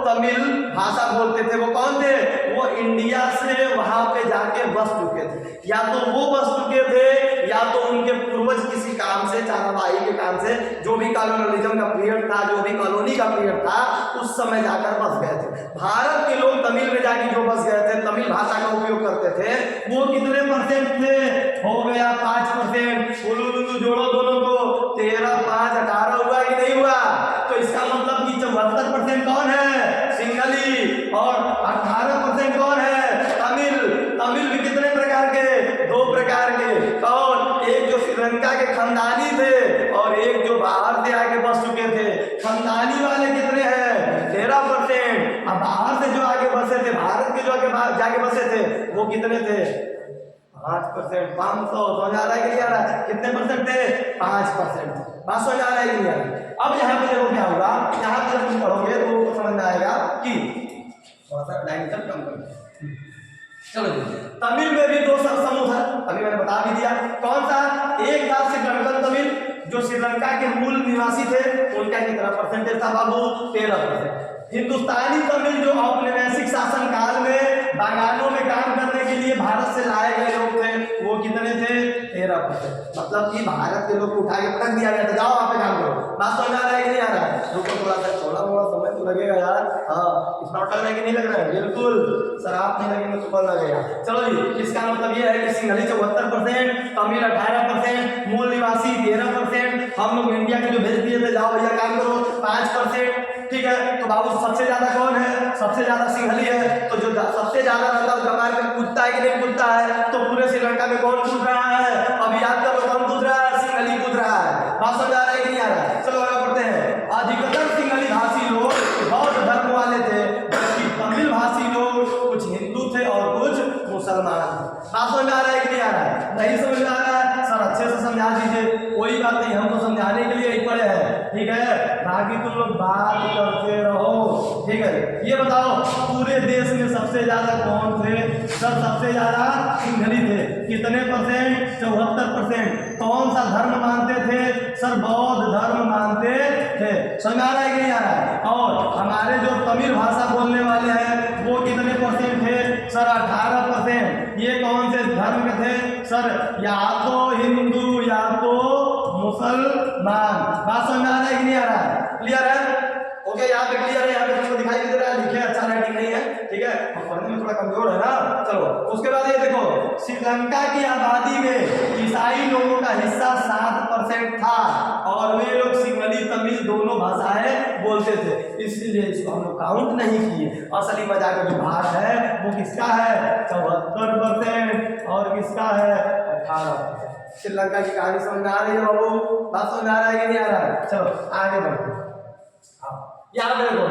Speaker 1: तमिल भाषा बोलते थे वो कौन थे? वो इंडिया से वहां पे जाके बस चुके थे। या तो वो बस चुके थे या तो उनके पूर्वज किसी काम से, चारावाही के काम से, जो भी कॉलोनियलिज्म का पीरियड था, जो भी कॉलोनी का पीरियड था, उस समय जाकर बस गए थे। भारत के लोग तमिल में जाके जो बस गए थे, तमिल भाषा का उपयोग करते थे, वो कितने परसेंट थे? हो गया 5%। उलू जोड़ो दोनों को, 13, 5, 18 हुआ कि नहीं हुआ? तो इसका मतलब कि 74% कौन है? सिंघली। और 18% कौन है? तमिल। तमिल भी कितने प्रकार के? 2 प्रकार के। कौन? एक जो श्रीलंका के खानदानी थे और एक जो बाहर से आके बस चुके थे। खानदानी वाले कितने हैं? 13%। अब बाहर से जो आगे बसे थे, भारत के जो आगे जाके बसे थे, वो कितने थे? 5%। 500। समझ आ रहा है कि नहीं आ रहा है? कितने परसेंट थे? 5%। बात समझ आ रहा है कि नहीं आ रहा है? अब यहाँ पे देखो क्या होगा, यहाँ पे जब तुम पढ़ोगे तो समझ में आएगा कि थोड़ा सा डायमेंशन कम कर। चलो, तमिल में भी 2 समूह था, अभी मैंने बता भी दिया। कौन सा? एक था श्रीलंकन तमिल, जो श्रीलंका के मूल निवासी थे, उनका कितना परसेंटेज था बाबू? 13%। हिंदुस्तानी तमिल जो औपनिवेशिक शासन काल में बागानों में काम करने के लिए भारत से लाए गए लोग थे, वो कितने थे? 13%। मतलब कि भारत के लोग को उठा के पटक दिया गया था, जाओ वहाँ पे काम करो। बात समझ आ रहा है कि नहीं आ रहा है? रुको थोड़ा सा, थोड़ा मोड़ा समय तो लगेगा यार। हाँ, इतना लग रहा है कि नहीं लग रहा है? बिल्कुल, सर आप नहीं लगेंगे तो कौन लगेगा? चलो जी, इसका मतलब ये है कि सिंहली 74%, तमिल 18%, मूल निवासी 13%, हम लोग इंडिया के जो भेज दिए थे जाओ भैया काम करो 5%। ठीक है, तो बाबू सबसे ज्यादा कौन है? सबसे ज्यादा सिंहली है। तो जो सबसे ज्यादा रहता है कमार में कूदता है कि नहीं कूदता है? तो पूरे श्रीलंका में कौन कूद रहा है? अभी याद करो, कौन कूद रहा है? सिंहली कूद रहा है। बात समझ आ रहा है कि नहीं आ रहा है? चलो आगे बढ़ते हैं। अधिकतर सिंहली भाषी लोग बौद्ध धर्म वाले थे, जबकि तमिल भाषी लोग कुछ हिंदू थे और कुछ मुसलमान थे। बात समझ आ रहा है कि नहीं आ रहा है? नहीं समझ आ रहा है? सर अच्छे से समझा दीजिए, कोई बात नहीं, हम तो समझाने के लिए ही पड़े हैं। ठीक है, बाकी तुम लोग बात करते रहो। ठीक है, ये बताओ पूरे देश में सबसे ज्यादा कौन थे? सर सबसे ज्यादा सिंहली थे। कितने परसेंट? 74%। कौन सा धर्म मानते थे? सर बौद्ध धर्म मानते थे। समझ आ रहा है कि नहीं आ रहा है? और हमारे जो तमिल भाषा बोलने वाले हैं वो कितने परसेंट थे? सर 18%। ये कौन से धर्म के थे? सर या तो हिंदू या तो मुसलमान। बात समझ आ रहा है कि नहीं आ रहा है? क्लियर है? ओके, यहाँ पे क्लियर है, यहाँ पे तुमको दिखाई दे रहा है, लिखे अच्छा राइटिंग नहीं है। ठीक है, हम पढ़ने में थोड़ा कमजोर है ना। चलो उसके बाद ये देखो, श्रीलंका की आबादी में ईसाई लोगों का हिस्सा 7% था और वे लोग सिंहली तमिल दोनों भाषाएं बोलते थे, इसलिए इसको हम लोग काउंट नहीं किए। असली मजा का जो भाग है वो किसका है? 74% और किसका है? 18%। श्रीलंका की कहानी समझ आ रही है बाबू? बात समझ आ रहा है कि नहीं आ रहा है? चलो आगे बढ़ते हैं। याद रखो,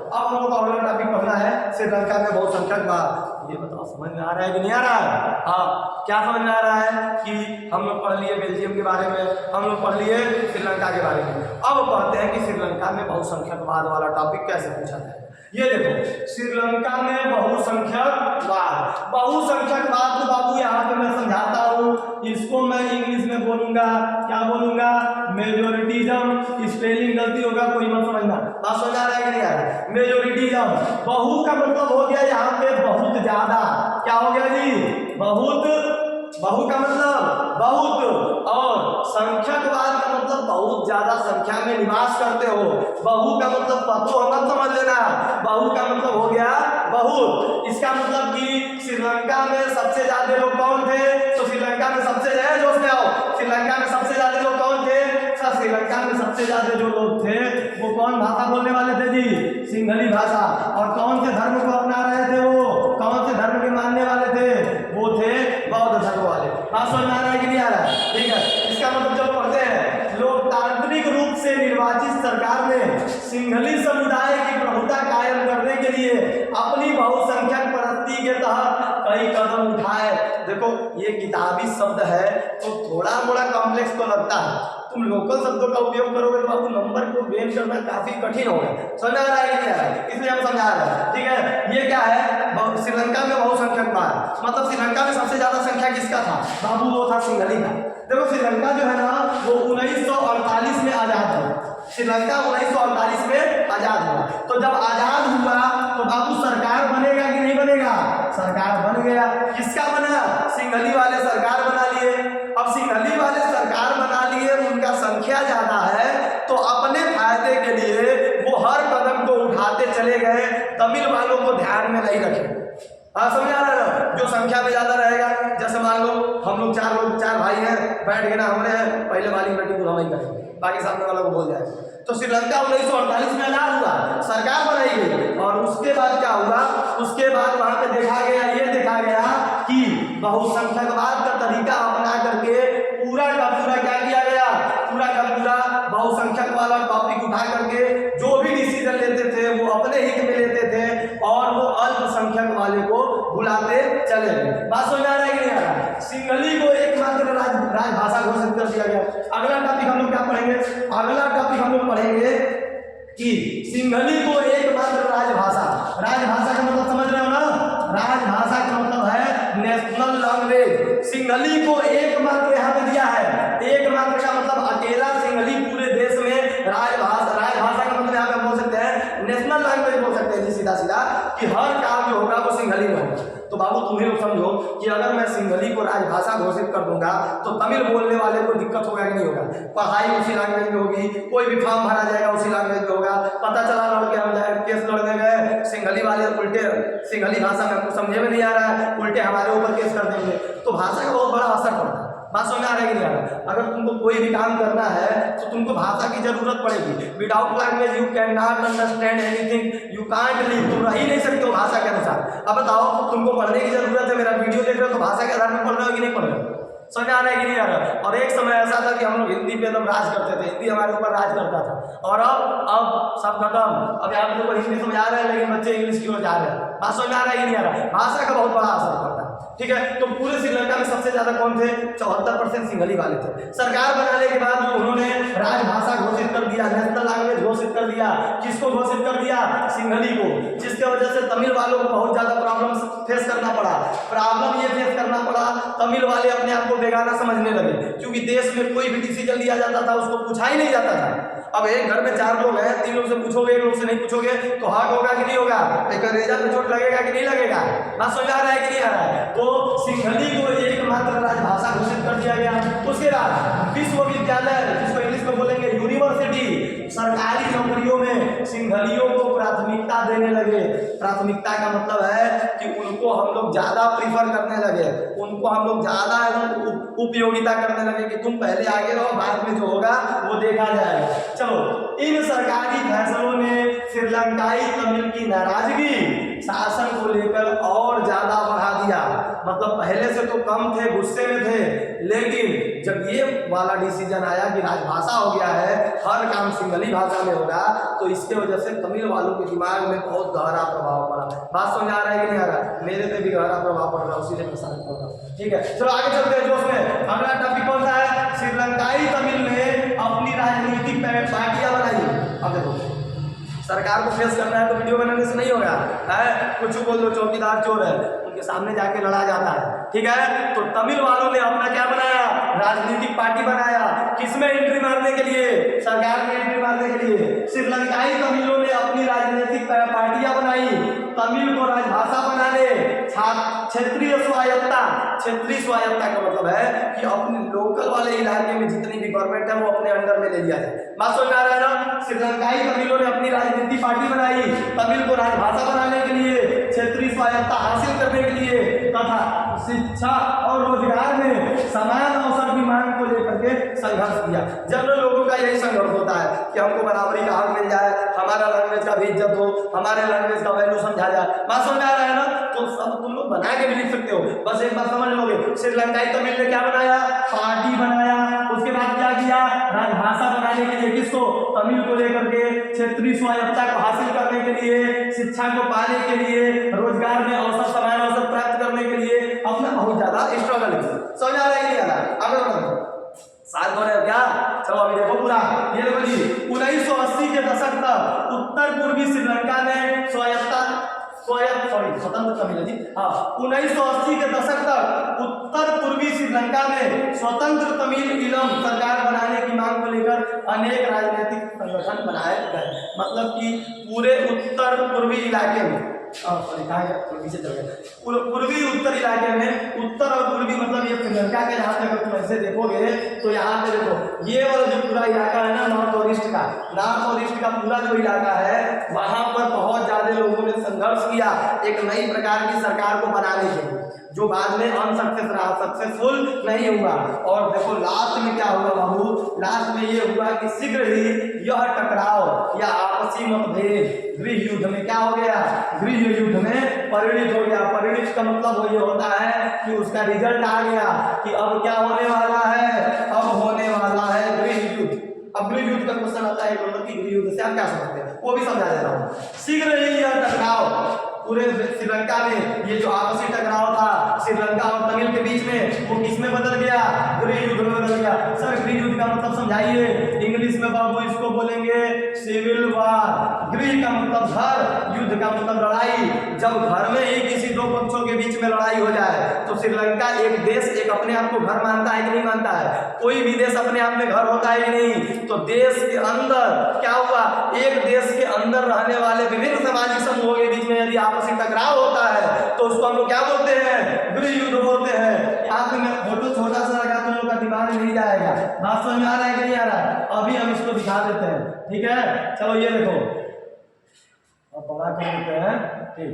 Speaker 1: अब हम लोग को अगला टॉपिक पढ़ना है श्रीलंका में बहुसंख्यकवाद। ये बताओ समझ में आ रहा है कि नहीं आ रहा है? हाँ, क्या समझ में आ रहा है कि हम लोग पढ़ लिए बेल्जियम के बारे में, हम लोग पढ़ लिए श्रीलंका के बारे में। अब पढ़ते हैं कि श्रीलंका में बहुसंख्यकवाद वाला टॉपिक कैसे पूछा जाए। ये देखो, श्रीलंका में बहुसंख्यकवाद। बहुसंख्यकवाद तो बाबू यहाँ पे मैं समझाता हूँ, इसको मैं इंग्लिश में बोलूंगा, क्या बोलूंगा? मेजोरिटिज्म। स्पेलिंग गलती होगा कोई मत समझना। बात समझ आ रहा है कि नहीं आ रहा है? मेजोरिटिज्म। बहु का मतलब हो गया यहाँ पे बहुत ज्यादा। क्या हो गया जी? बहुत। बहु का मतलब बहुत, और संख्यकवाद का मतलब बहुत ज्यादा संख्या में निवास करते हो। बहु का मतलब पतो मत समझ लेना, बहु का मतलब हो गया बहुत। इसका मतलब कि श्रीलंका में सबसे ज्यादा लोग कौन थे? तो श्रीलंका में सबसे ज्यादा, जोश में आओ, श्रीलंका में सबसे ज्यादा लोग कौन थे? सर श्रीलंका में सबसे ज्यादा जो लोग थे वो कौन भाषा बोलने वाले थे जी? सिंहली भाषा। और कौन से धर्म को अपना रहे थे? वो कौन से धर्म के मानने वाले थे? वो थे बौद्ध धर्म वाले। बात समझ आ रहा है कि नहीं आ रहा है? ठीक है, इसका मतलब जब पढ़ते हैं, लोकतांत्रिक रूप से निर्वाचित सरकार ने सिंहली समुदाय की प्रभुता कायम करने के लिए अपनी बहुसंख्यक परस्ती के तहत कई कदम उठाए। देखो ये किताबी शब्द है तो थोड़ा मोड़ा कॉम्प्लेक्स तो लगता है, तुम लोकल शब्दों का उपयोग करोगे तो आपको नंबर को गेन करना काफी कठिन होगा। समझ आ रहा है कि नहीं आ रहा है? इसलिए हम समझा रहे हैं। ठीक है, ये क्या है? श्रीलंका में बहुसंख्यकवाद मतलब श्रीलंका में सबसे ज्यादा संख्या किसका था बाबू? वो था सिंहली का। देखो श्रीलंका जो है ना वो 1948 में आजाद हुआ। श्रीलंका 1948 में आजाद हुआ। तो जब आजाद हुआ तो बाबू सरकार बनेगा कि नहीं बनेगा? सरकार बन गया। किसका बना? सिंहली वाले सरकार बना लिए। अब सिंहली वाले सरकार बना लिए, उनका संख्या ज्यादा है तो अपने फायदे के लिए वो हर कदम को उठाते चले गए, तमिल वालों को ध्यान में नहीं रखे। हाँ समझ आ रहा है ना? जो संख्या में ज्यादा रहेगा, जैसे मान लो हम लोग चार भाई हैं, बैठ के ना हमने पहले वाली बेटी को हम ही करेंगे, बाकी सामने वाला को बोल जाएगा। तो श्रीलंका 1948 में आजाद हुआ, सरकार बनाई गई और उसके बाद क्या हुआ? उसके बाद वहां पे ये देखा गया कि बहुसंख्यकवाद का तरीका अपना करके पूरा का पूरा क्या किया गया? पूरा का पूरा बहुसंख्यक वाला टॉपिक उठा करके जो भी डिसीजन लेते थे वो अपने हित में लेते थे और वो अल्पसंख्यक वाले को भुलाते चले गए। बात समझ आ रहा है कि नहीं आ रहा? सिंहली को एकमात्र राजभाषा घोषित कर दिया गया। अगला टॉपिक हम लोग क्या पढ़ेंगे? अगला टॉपिक हम लोग पढ़ेंगे कि सिंहली को एकमात्र राजभाषा का मतलब समझ रहे हो ना? राजभाषा का मतलब है नेशनल लैंग्वेज। सिंहली को एकमात्र यहाँ पे दिया है। एकमात्र का मतलब अकेला सिंहली पूरे देश में राजभाषा का मतलब यहाँ पे बोल सकते हैं नेशनल लैंग्वेज लैंग्वेज बोल सकते हैं जी सीधा सीधा कि हर काम जो होगा वो सिंघली में होगा। तो बाबू तुम्हें लोग समझो कि अगर मैं सिंघली को राजभाषा घोषित कर दूंगा तो तमिल बोलने वाले को दिक्कत होगा कि नहीं होगा? पढ़ाई उसी लैंग्वेज में होगी, कोई भी फॉर्म भरा जाएगा उसी लैंग्वेज में होगा। पता चला लड़के हम जाए केस लड़ने गए, सिंघली वाले उल्टे सिंघली भाषा में हमको समझे में नहीं आ रहा है, उल्टे हमारे ऊपर केस कर देंगे। तो भाषा का बहुत बड़ा असर पड़ता है। बात समझ आ रहा है कि नहीं आ रहा है? अगर तुमको कोई भी काम करना है तो तुमको भाषा की जरूरत पड़ेगी। Without language you can not understand anything, you can't live, तुम रह ही नहीं सकते हो भाषा के अनुसार। अब बताओ तुमको पढ़ने की जरूरत है, मेरा वीडियो देख रहे हो तो भाषा के आधार पर पढ़ रहे हो कि नहीं पढ़ रहे हो? समझ आ रहा है कि नहीं आ रहा? और एक समय ऐसा था कि हम लोग हिंदी पे एकदम राज करते थे, हिंदी हमारे ऊपर राज करता था। और अब सब खत्म। अब आप लोग को हिंदी समझ आ रहा है लेकिन बच्चे इंग्लिश की ओर जा रहे हैं। बात समझ आ रहा है कि नहीं आ रहा? भाषा का बहुत बड़ा असर पड़ता है। ठीक है, तो पूरे श्रीलंका में सबसे ज्यादा कौन थे? 74% सिंघली वाले थे। सरकार बनाने के बाद उन्होंने राजभाषा घोषित कर दिया, नेशनल लैंग्वेज घोषित कर दिया। किसको घोषित कर दिया? सिंघली को, जिसके वजह से तमिल वालों को बहुत ज्यादा प्रॉब्लम फेस करना पड़ा। प्रॉब्लम ये फेस करना पड़ा, तमिल वाले अपने आप को बेगाना समझने लगे, क्योंकि देश में कोई भी डिसीजन लिया जाता था उसको पूछा ही नहीं जाता था। अब एक घर में 4 लोग हैं, 3 लोग से पूछोगे, 1 लोग से नहीं पूछोगे तो हार्ट होगा कि नहीं होगा? एक रेजा पे चोट लगेगा कि नहीं लगेगा? बात समझ आ रहा है कि नहीं आ रहा है? तो सिंघली को एकमात्र राजभाषा घोषित कर दिया गया। उसके बाद विश्वविद्यालय, जिसको इंग्लिश में बोलेंगे यूनिवर्सिटी, सरकारी नौकरियों में सिंघलियों को प्राथमिकता देने लगे। प्राथमिकता का मतलब है कि उनको हम लोग ज्यादा प्रीफर करने लगे, उनको हम लोग ज्यादा उपयोगिता करने लगे कि तुम पहले आगे रहो, बाद में जो होगा वो देखा जाएगा। चलो, इन सरकारी फैसलों ने श्रीलंकाई तमिल की नाराजगी शासन को लेकर और ज्यादा बढ़ा दिया। मतलब पहले से तो कम थे, गुस्से में थे, लेकिन जब ये वाला डिसीजन आया कि राजभाषा हो गया है, हर काम सिंघली भाषा में होगा, तो इसके वजह से तमिल वालों के दिमाग में बहुत गहरा प्रभाव पड़ा। बात समझ आ रहा है कि नहीं आ रहा? मेरे पे भी गहरा प्रभाव पड़ रहा है, उसी में शामिल होगा। ठीक है, चलो आगे चलते हैं। जो उसमें अगला टॉपिक कौन सा है? श्रीलंकाई तमिल ने अपनी राजनीतिक पार्टियां बनाई। अब देखो, सरकार को फेस करना है तो वीडियो बनाने से नहीं होगा है। कुछ बोल दो चौकीदार चोर है, उनके सामने जाके लड़ा जाता है। ठीक है, तो तमिल वालों ने अपना क्या बनाया? राजनीतिक पार्टी बनाया। किसमें एंट्री मारने के लिए? सरकार में एंट्री मारने के लिए। श्रीलंकाई तमिलों ने अपनी राजनीतिक पार्टियां बनाई, तमिल को राजभाषा बनाने, क्षेत्रीय स्वायत्ता। क्षेत्रीय स्वायत्ता का मतलब है कि अपने लोकल वाले इलाके में जितनी भी गवर्नमेंट है वो अपने अंडर में ले लिया जाए। बात समझ आ रहा है ना? श्रीलंकाई तमिलों ने अपनी राजनीतिक पार्टी बनाई, तमिल को राजभाषा बनाने के लिए, क्षेत्रीय स्वायत्ता हासिल करने के लिए तथा शिक्षा और रोजगार में समान अवसर की मांग को लेकर के संघर्ष किया। जनरल लोगों का यही संघर्ष होता है कि हमको बराबरी का हक मिल जाए, हमारा लैंग्वेज का भी इज्जत हो, हमारे लैंग्वेज का वैल्यू समझा जाए। बात समझ आ रहा है ना? तो सब तुम लोग बना के भी लिख सकते हो, बस एक बात समझ लोगे। श्रीलंकाई तमिल ने क्या बनाया? पार्टी बनाया। उसके बाद क्या किया? राजभाषा बनाने के लिए किसको? तमिल को लेकर के, क्षेत्रीय स्वायत्ता को हासिल करने के लिए, शिक्षा को पाने के लिए, रोजगार में अवसर, समान अवसर प्राप्त करने के लिए अपना बहुत ज्यादा स्ट्रगल किया। समझ आ रहा है कि नहीं आ रहा? आगे बढ़ो, साथ हो रहे हो क्या? चलो अभी देखो पूरा ये देखो जी। 1980 के दशक तक उत्तर पूर्वी श्रीलंका में स्वतंत्र तमिल जी। हाँ, 1980 के दशक तक उत्तर पूर्वी श्रीलंका में स्वतंत्र तमिल इलम सरकार बनाने की मांग को लेकर अनेक राजनीतिक संगठन बनाए गए। मतलब कि पूरे उत्तर पूर्वी इलाके में, पूर्वी उत्तर इलाके में, उत्तर और पूर्वी मतलब ये श्रीलंका के जहाँ पे अगर तुम ऐसे देखोगे तो यहाँ पे देखो ये वाला जो पूरा इलाका है ना, नॉर्थ और ईस्ट का पूरा जो इलाका है, वहाँ पर बहुत ज्यादा लोगों ने संघर्ष किया एक नई प्रकार की सरकार को बनाने के लिए, जो बाद में सक्सेसफुल नहीं हुआ। और देखो लास्ट में क्या हुआ बाबू? लास्ट में ये हुआ कि शीघ्र ही यह टकराव या आपसी मतभेद गृह युद्ध में क्या हो गया? गृह युद्ध में परिणित हो गया। परिणित का मतलब ये होता है कि उसका रिजल्ट आ गया कि अब क्या होने वाला है? अब होने वाला है गृह युद्ध। अब गृह युद्ध का क्वेश्चन आता है कि गृह युद्ध से आप क्या समझते हैं, वो भी समझा देता हूँ। शीघ्र ही यह टकराव पूरे श्रीलंका में, ये जो आपसी टकराव था श्रीलंका और तमिल के बीच में, वो किस में बदल गया? गृह युद्ध में बदल गया। सर गृह युद्ध का मतलब समझाइए। इंग्लिश में बाबू इसको बोलेंगे सिविल वार। गृह का मतलब घर, युद्ध का मतलब लड़ाई। जब घर में ही किसी दो पक्षों के बीच में लड़ाई हो जाए तो श्रीलंका एक देश एक अपने आप को घर मानता है कि नहीं मानता है? कोई भी देश अपने आप में घर होता है कि नहीं? तो देश के अंदर क्या हुआ, एक देश के अंदर रहने वाले विभिन्न सामाजिक समूहों के बीच में यदि आपसी टकराव होता है तो उसको हम लोग क्या बोलते हैं? गृह युद्ध बोलते हैं। यहाँ पे मैं फोटो छोटा सा लगा, तुम लोग का दिमाग में नहीं जाएगा। बात समझ में आ रहा है कि नहीं आ रहा है? अभी हम इसको दिखा देते हैं, ठीक है? चलो ये देखो, अब बड़ा कर देते हैं, ठीक।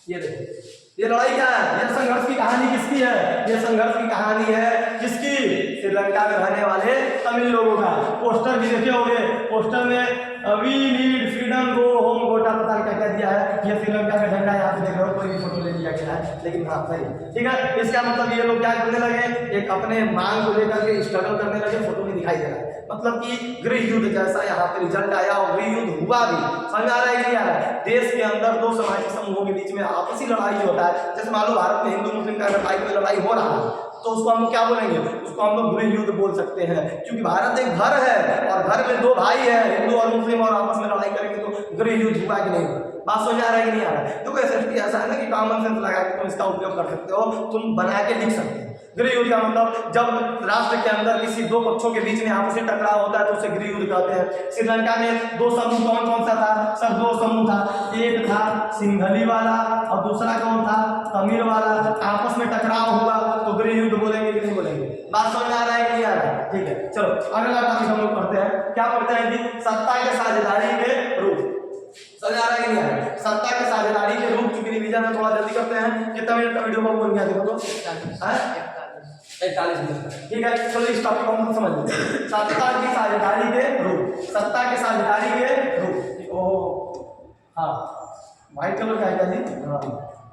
Speaker 1: ये देखो, ये लड़ाई क्या है? ये संघर्ष की कहानी किसकी है? ये संघर्ष की कहानी है किसकी? श्रीलंका में रहने वाले तमिल लोगों का। पोस्टर भी देखे होंगे, पोस्टर में we need freedom go home, गोटा पता क्या क्या दिया है। ये श्रीलंका का झंडा यहाँ पे देख रहे हो, कोई भी फोटो ले लिया गया है, लेकिन हाँ सही, ठीक है। इसका मतलब ये लोग क्या करने लगे, एक अपने मांग को लेकर के स्ट्रगल करने लगे। फोटो में दिखाई दे रहा है, मतलब कि गृह युद्ध जैसा यहाँ पे रिजल्ट आया और गृह युद्ध हुआ भी। समझ आ रहा है कि नहीं आ रहा है? देश के अंदर दो सामाजिक समूहों के बीच में आपसी लड़ाई होता है। जैसे मान लो भारत में हिंदू मुस्लिम का लड़ाई हो रहा है तो उसको हम लोग क्या बोलेंगे? उसको हम लोग गृह युद्ध बोल सकते हैं, क्योंकि भारत एक घर है और घर में दो भाई है, हिंदू और मुस्लिम, और आपस में लड़ाई करेंगे तो गृह युद्ध हुआ कि नहीं? बात समझ आ रहा है कि नहीं आ रहा है? तो ऐसा है ना कि कॉमन सेंस लगा के तुम इसका उपयोग कर सकते हो, तुम बना के लिख सकते हो। गृह युद्ध का मतलब जब राष्ट्र के अंदर किसी दो पक्षों के बीच में आपसी टकराव होता है तो उसे गृह युद्ध कहते हैं। श्रीलंका में दो समूह कौन कौन सा था? सब दो समूह था, एक था सिंघली वाला और दूसरा कौन था? तमिल वाला। आपस में टकराव हुआ तो गृह युद्ध बोलेंगे कि नहीं बोलेंगे? बात समझ में आ रहा है कि नहीं आ रहा है? ठीक है, चलो अगला टॉपिक हम लोग पढ़ते हैं। क्या पढ़ते हैं जी? सत्ता के साझेदारी के रूप। समझ आ रहा है कि नहीं आ रहा है? सत्ता के साझेदारी के रूप, चूंकि रिवीजन में थोड़ा जल्दी करते हैं। कितना मिनट का वीडियो बन गया देखो तो 41 मिनट, ठीक है। चलो इस टॉपिक को हम समझ लेते हैं। सत्ता की साझेदारी के रूप, सत्ता के साझेदारी के रूप। ओ हाँ, व्हाइट कलर का है जी? हाँ,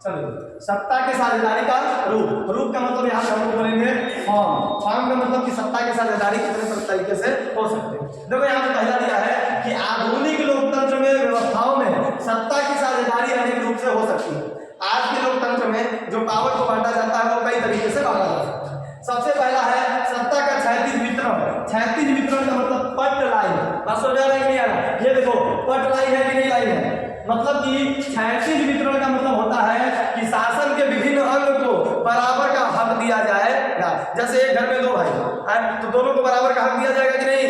Speaker 1: चलो सत्ता के साझेदारी का रूप। रूप का मतलब यहाँ हम लोग बोलेंगे फॉर्म। फॉर्म का मतलब कि सत्ता के साझेदारी कितने तरीके से हो सकते हैं। देखो यहाँ पे पहला दिया है कि आधुनिक लोकतंत्र में व्यवस्थाओं में सत्ता की साझेदारी अनेक रूप से हो सकती है। आज के लोकतंत्र में जो पावर को बांटा जाता है वो कई तरीके से बांटा जाता है। सबसे पहला है सत्ता का क्षैतिज वितरण। क्षैतिज वितरण का मतलब पट लाइन। बात समझ आ रहा है कि नहीं आ रहा है? ये देखो पट लाइन है कि नहीं लाइन है? मतलब कि क्षैतिज वितरण का मतलब होता है कि शासन के विभिन्न अंग को बराबर का हक दिया जाएगा। जैसे एक घर में दो भाई हैं तो दोनों को बराबर का हक दिया जाएगा कि नहीं?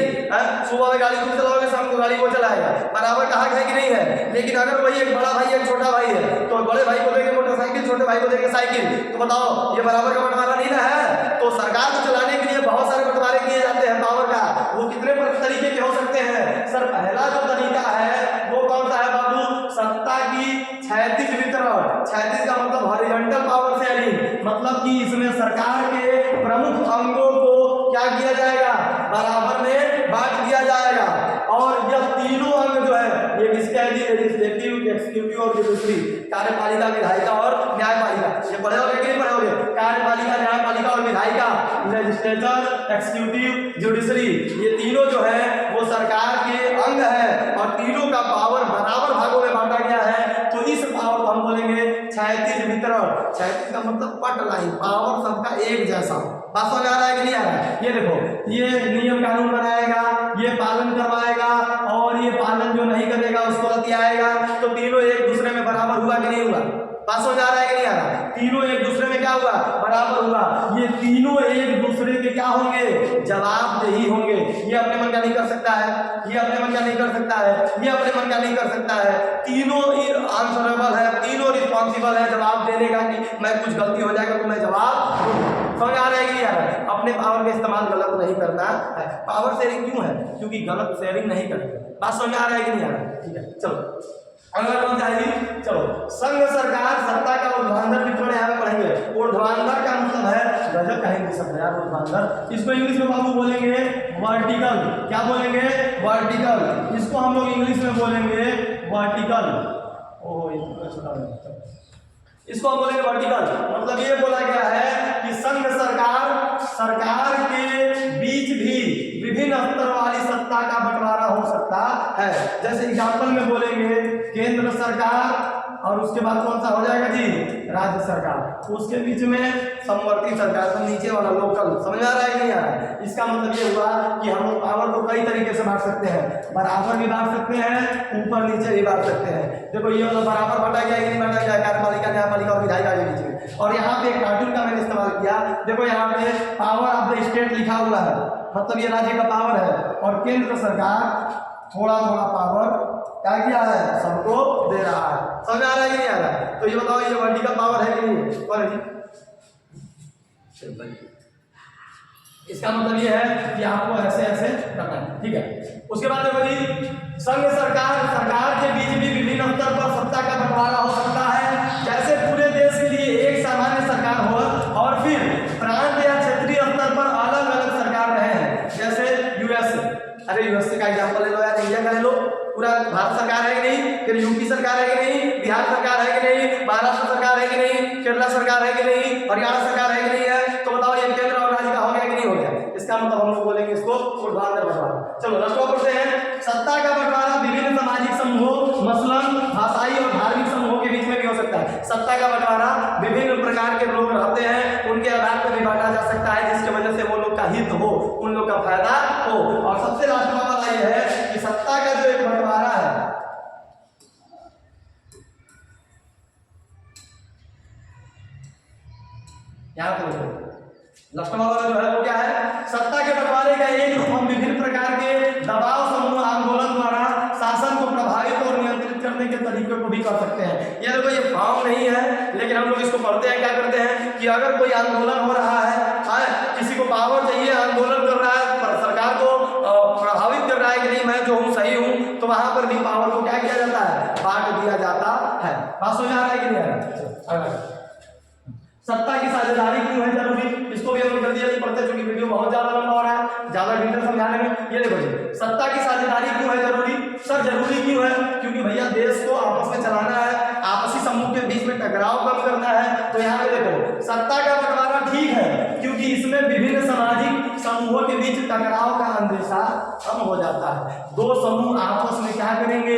Speaker 1: सुबह में गाड़ी तुम चलाओगे, शाम को गाड़ी वो चलाएगा, बराबर का हक है कि नहीं है? लेकिन अगर वही एक बड़ा भाई एक छोटा भाई है तो बड़े भाई को देंगे मोटरसाइकिल, छोटे भाई को देंगे साइकिल, तो बताओ ये बराबर का बंटवारा नहीं ना है? तो सरकार को चलाने के लिए बहुत सारे बंटवारे किए जाते हैं पावर का। वो कितने तरीके के हो सकते हैं? सर पहला जो तरीका है वो कौन सा है बाबू? सत्ता की क्षैतिज वितरण। क्षैतिज का मतलब हॉरिजॉन्टल पावर शेयरिंग, मतलब कि इसमें सरकार के प्रमुख अंगों को क्या किया जाएगा? बराबर में बांट दिया जाएगा। और यह तीनों अंग जो है ये किसके हैं? लेजिस्लेटिव, एक्जीक्यूटिव और जुडिशरी, कार्यपालिका, विधायिका और न्यायपालिका। ये पढ़े होगे कि नहीं पढ़े होगे? कार्यपालिका, न्यायपालिका और विधायिका, लेजिस्लेचर, एक्जीक्यूटिव, जुडिशरी, ये तीनों जो है वो सरकार के अंग है और तीनों का पावर बराबर भागों में बांटा गया है। तो इस पावर को हम बोलेंगे क्षैतिज वितरण। क्षैतिज का मतलब पट लाइन, पावर सबका एक जैसा। बात समझ आ रहा है कि नहीं आ रहा है? ये देखो ये नियम कानून बनाएगा, ये पालन करवाएगा और ये पालन जो नहीं करेगा उसको लतियाएगा। तो तीनों एक दूसरे में बराबर हुआ कि नहीं हुआ? बात समझ आ रहा है कि नहीं आ रहा? तीनों एक दूसरे में क्या हुआ? बराबर हुआ। ये तीनों एक दूसरे के क्या होंगे? जवाबदेही होंगे। ये अपने मन का नहीं कर सकता है, ये अपने मन का नहीं कर सकता है, ये अपने मन का नहीं कर सकता है। तीनों आंसरेबल है, तीनों रिस्पॉन्सिबल है जवाब देने का कि मैं कुछ गलती हो जाएगा तो मैं जवाब। समझ आ रहा है कि नहीं आ रहा है? अपने पावर का इस्तेमाल गलत नहीं करना है। पावर शेयरिंग क्यों है? क्योंकि गलत शेयरिंग नहीं करेंगे। बात समझ आ रहा है कि नहीं आ रहा है? ठीक है, चलो अगला कौन सा है? चलो संघ सरकार सत्ता का ऊर्ध्वाधर वितरण यहाँ पे पढ़ेंगे। ऊर्ध्वाधर का मतलब है गजब का हिंदी शब्द यार, ऊर्ध्वाधर। इसको इंग्लिश में बाबू बोलेंगे वर्टिकल। क्या बोलेंगे? वर्टिकल। इसको हम लोग इंग्लिश में बोलेंगे वर्टिकल। इसको हम बोलेंगे वर्टिकल। मतलब ये बोला गया है कि संघ सरकार के बीच भी विभिन्न स्तर वाली सत्ता का बंटवारा हो सकता है। जैसे एग्जाम्पल में बोलेंगे केंद्र सरकार और उसके बाद कौन सा हो जाएगा जी, राज्य सरकार, उसके बीच में समवर्ती सरकार, तो नीचे वाला लोकल। समझ आ रहा है कि नहीं आ रहा है? इसका मतलब ये हुआ कि हम लोग पावर को कई तरीके से बांट सकते हैं, बराबर भी बांट सकते हैं, ऊपर नीचे भी बांट सकते हैं। देखो ये वाला बराबर बांटा गया कि नहीं बांटा गया, कार्यपालिका, न्यायपालिका और विधायिका के बीच में। और यहाँ पे एक कार्टून का मैंने इस्तेमाल किया, देखो यहाँ पे पावर ऑफ द स्टेट लिखा हुआ है, मतलब ये राज्य का पावर है, और केंद्र सरकार थोड़ा थोड़ा पावर क्या किया है, सबको दे रहा है। समझ आ रहा है कि नहीं आ रहा है? तो ये बताओ ये वर्टिकल पावर है कि नहीं? कौन है जी? इसका मतलब ये है कि आपको ऐसे ऐसे करना है, ठीक है। उसके बाद देखो जी, संघ सरकार के बीच भी विभिन्न स्तर पर सत्ता का बंटवारा हो सकता है। जैसे पूरे देश के लिए एक सामान्य सरकार हो और फिर प्रांत या क्षेत्रीय स्तर पर अलग अलग सरकार रहे हैं। जैसे यूएस, अरे यूएस का एग्जाम्पल ले लो यार, इंडिया का ले लो, पूरा भारत सरकार है कि नहीं, फिर यूपी सरकार है कि नहीं, बिहार सरकार है कि नहीं, महाराष्ट्र सरकार है कि नहीं, केरला सरकार है कि नहीं, हरियाणा सरकार है कि नहीं है। तो बताओ ये केंद्र और राज्य का हो गया कि नहीं हो गया? इसका मतलब हम लोग बोलेंगे इसको ऊर्ध्वाधर बंटवारा। चलो राष्ट्र पढ़ते हैं। सत्ता का बंटवारा विभिन्न सामाजिक समूहों, मसलन भाषाई और धार्मिक समूहों के बीच में भी हो सकता है। सत्ता का बंटवारा विभिन्न प्रकार के लोग रहते हैं, उनके आधार पर भी बांटा जा सकता है, जिसकी वजह से वो लोग का हित हो, उन लोग का फायदा हो। और सबसे लास्ट वाला ये है कि सत्ता का जो एक बंटवारा है, यहाँ पर लास्ट वाला जो है वो क्या है, सत्ता के बंटवारे का एक रूप हम विभिन्न प्रकार के दबाव समूह आंदोलन द्वारा शासन को प्रभावित और नियंत्रित करने के तरीके को भी कर सकते हैं। ये देखो ये फॉर्म नहीं है, लेकिन हम लोग इसको पढ़ते हैं, क्या करते हैं कि अगर कोई आंदोलन हो रहा है, किसी को पावर चाहिए, आंदोलन कर रहा है, सरकार को प्रभावित कर रहा है कि नहीं मैं जो हूँ सही हूँ, तो वहां पर भी पावर को क्या किया जाता है, बांट दिया जाता है। बात समझ आ रहा है कि नहीं आ रहा है? सत्ता की साझेदारी क्यों है जरूरी, इसको भी हम लोग जल्दी जल्दी पढ़ते हैं, क्योंकि वीडियो बहुत ज्यादा लंबा हो रहा है, ज्यादा डिटेल समझाने में। ये देखो जी, सत्ता की साझेदारी क्यों है जरूरी? सर जरूरी क्यों है? क्योंकि भैया देश को आपस में चलाना है, आपसी समूह के बीच में टकराव कम करना है। तो यहाँ पे देखो सत्ता का बंटवारा ठीक है, क्योंकि इसमें विभिन्न सामाजिक समूहों के बीच टकराव का अंदेशा कम हो जाता है। दो समूह आपस में क्या करेंगे,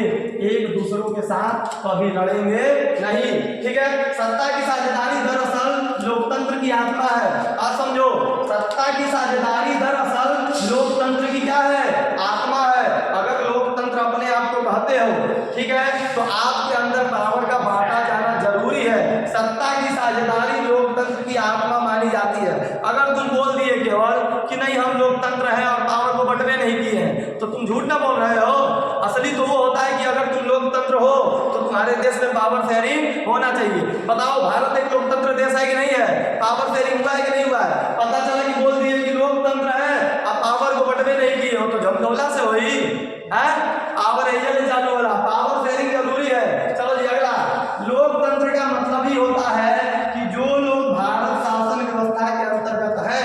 Speaker 1: एक दूसरों के साथ कभी लड़ेंगे नहीं, ठीक है। सत्ता की साझेदारी दरअसल लोकतंत्र की आत्मा है। आप समझो, सत्ता की साझेदारी दरअसल लोकतंत्र की क्या है, आत्मा है। अगर लोकतंत्र अपने आप को कहते हो, ठीक है, तो आपके अंदर पावर का बांटा जाना जरूरी है। सत्ता की साझेदारी लोकतंत्र की आत्मा मानी जाती है। अगर तुम बोल दिए केवल कि नहीं हम लोकतंत्र हैं और पावर को बंटवे नहीं किए हैं, तो तुम झूठ ना बोल रहे हो। असली तो वो होता है कि अगर तुम लोकतंत्र हो तो तुम्हारे देश में पावर शेयरिंग होना चाहिए। बताओ भारत एक लोकतंत्र देश है कि नहीं है? पावर शेयरिंग हुआ है कि नहीं हुआ है? पता चला कि बोल दिए कि लोकतंत्र है, अब पावर को बंटवे नहीं किए हो, तो झमझौला से हुई है। पावर एजेंट चालू हो रहा, पावर शेयरिंग जरूरी है। चलो जी अगला, लोकतंत्र का मतलब ही होता है कि जो लोग भारत शासन व्यवस्था के अंतर्गत है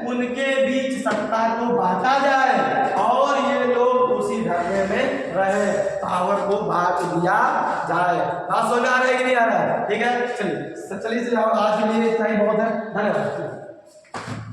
Speaker 1: उनके बीच सत्ता को बांटा जाए और ये लोग उसी ढंगे में रहे, पावर को बांट दिया जाए। बात समझ आ रहा है कि नहीं आ रहा है? ठीक है, चलिए आज के लिए इतना ही बहुत है। धन्यवाद।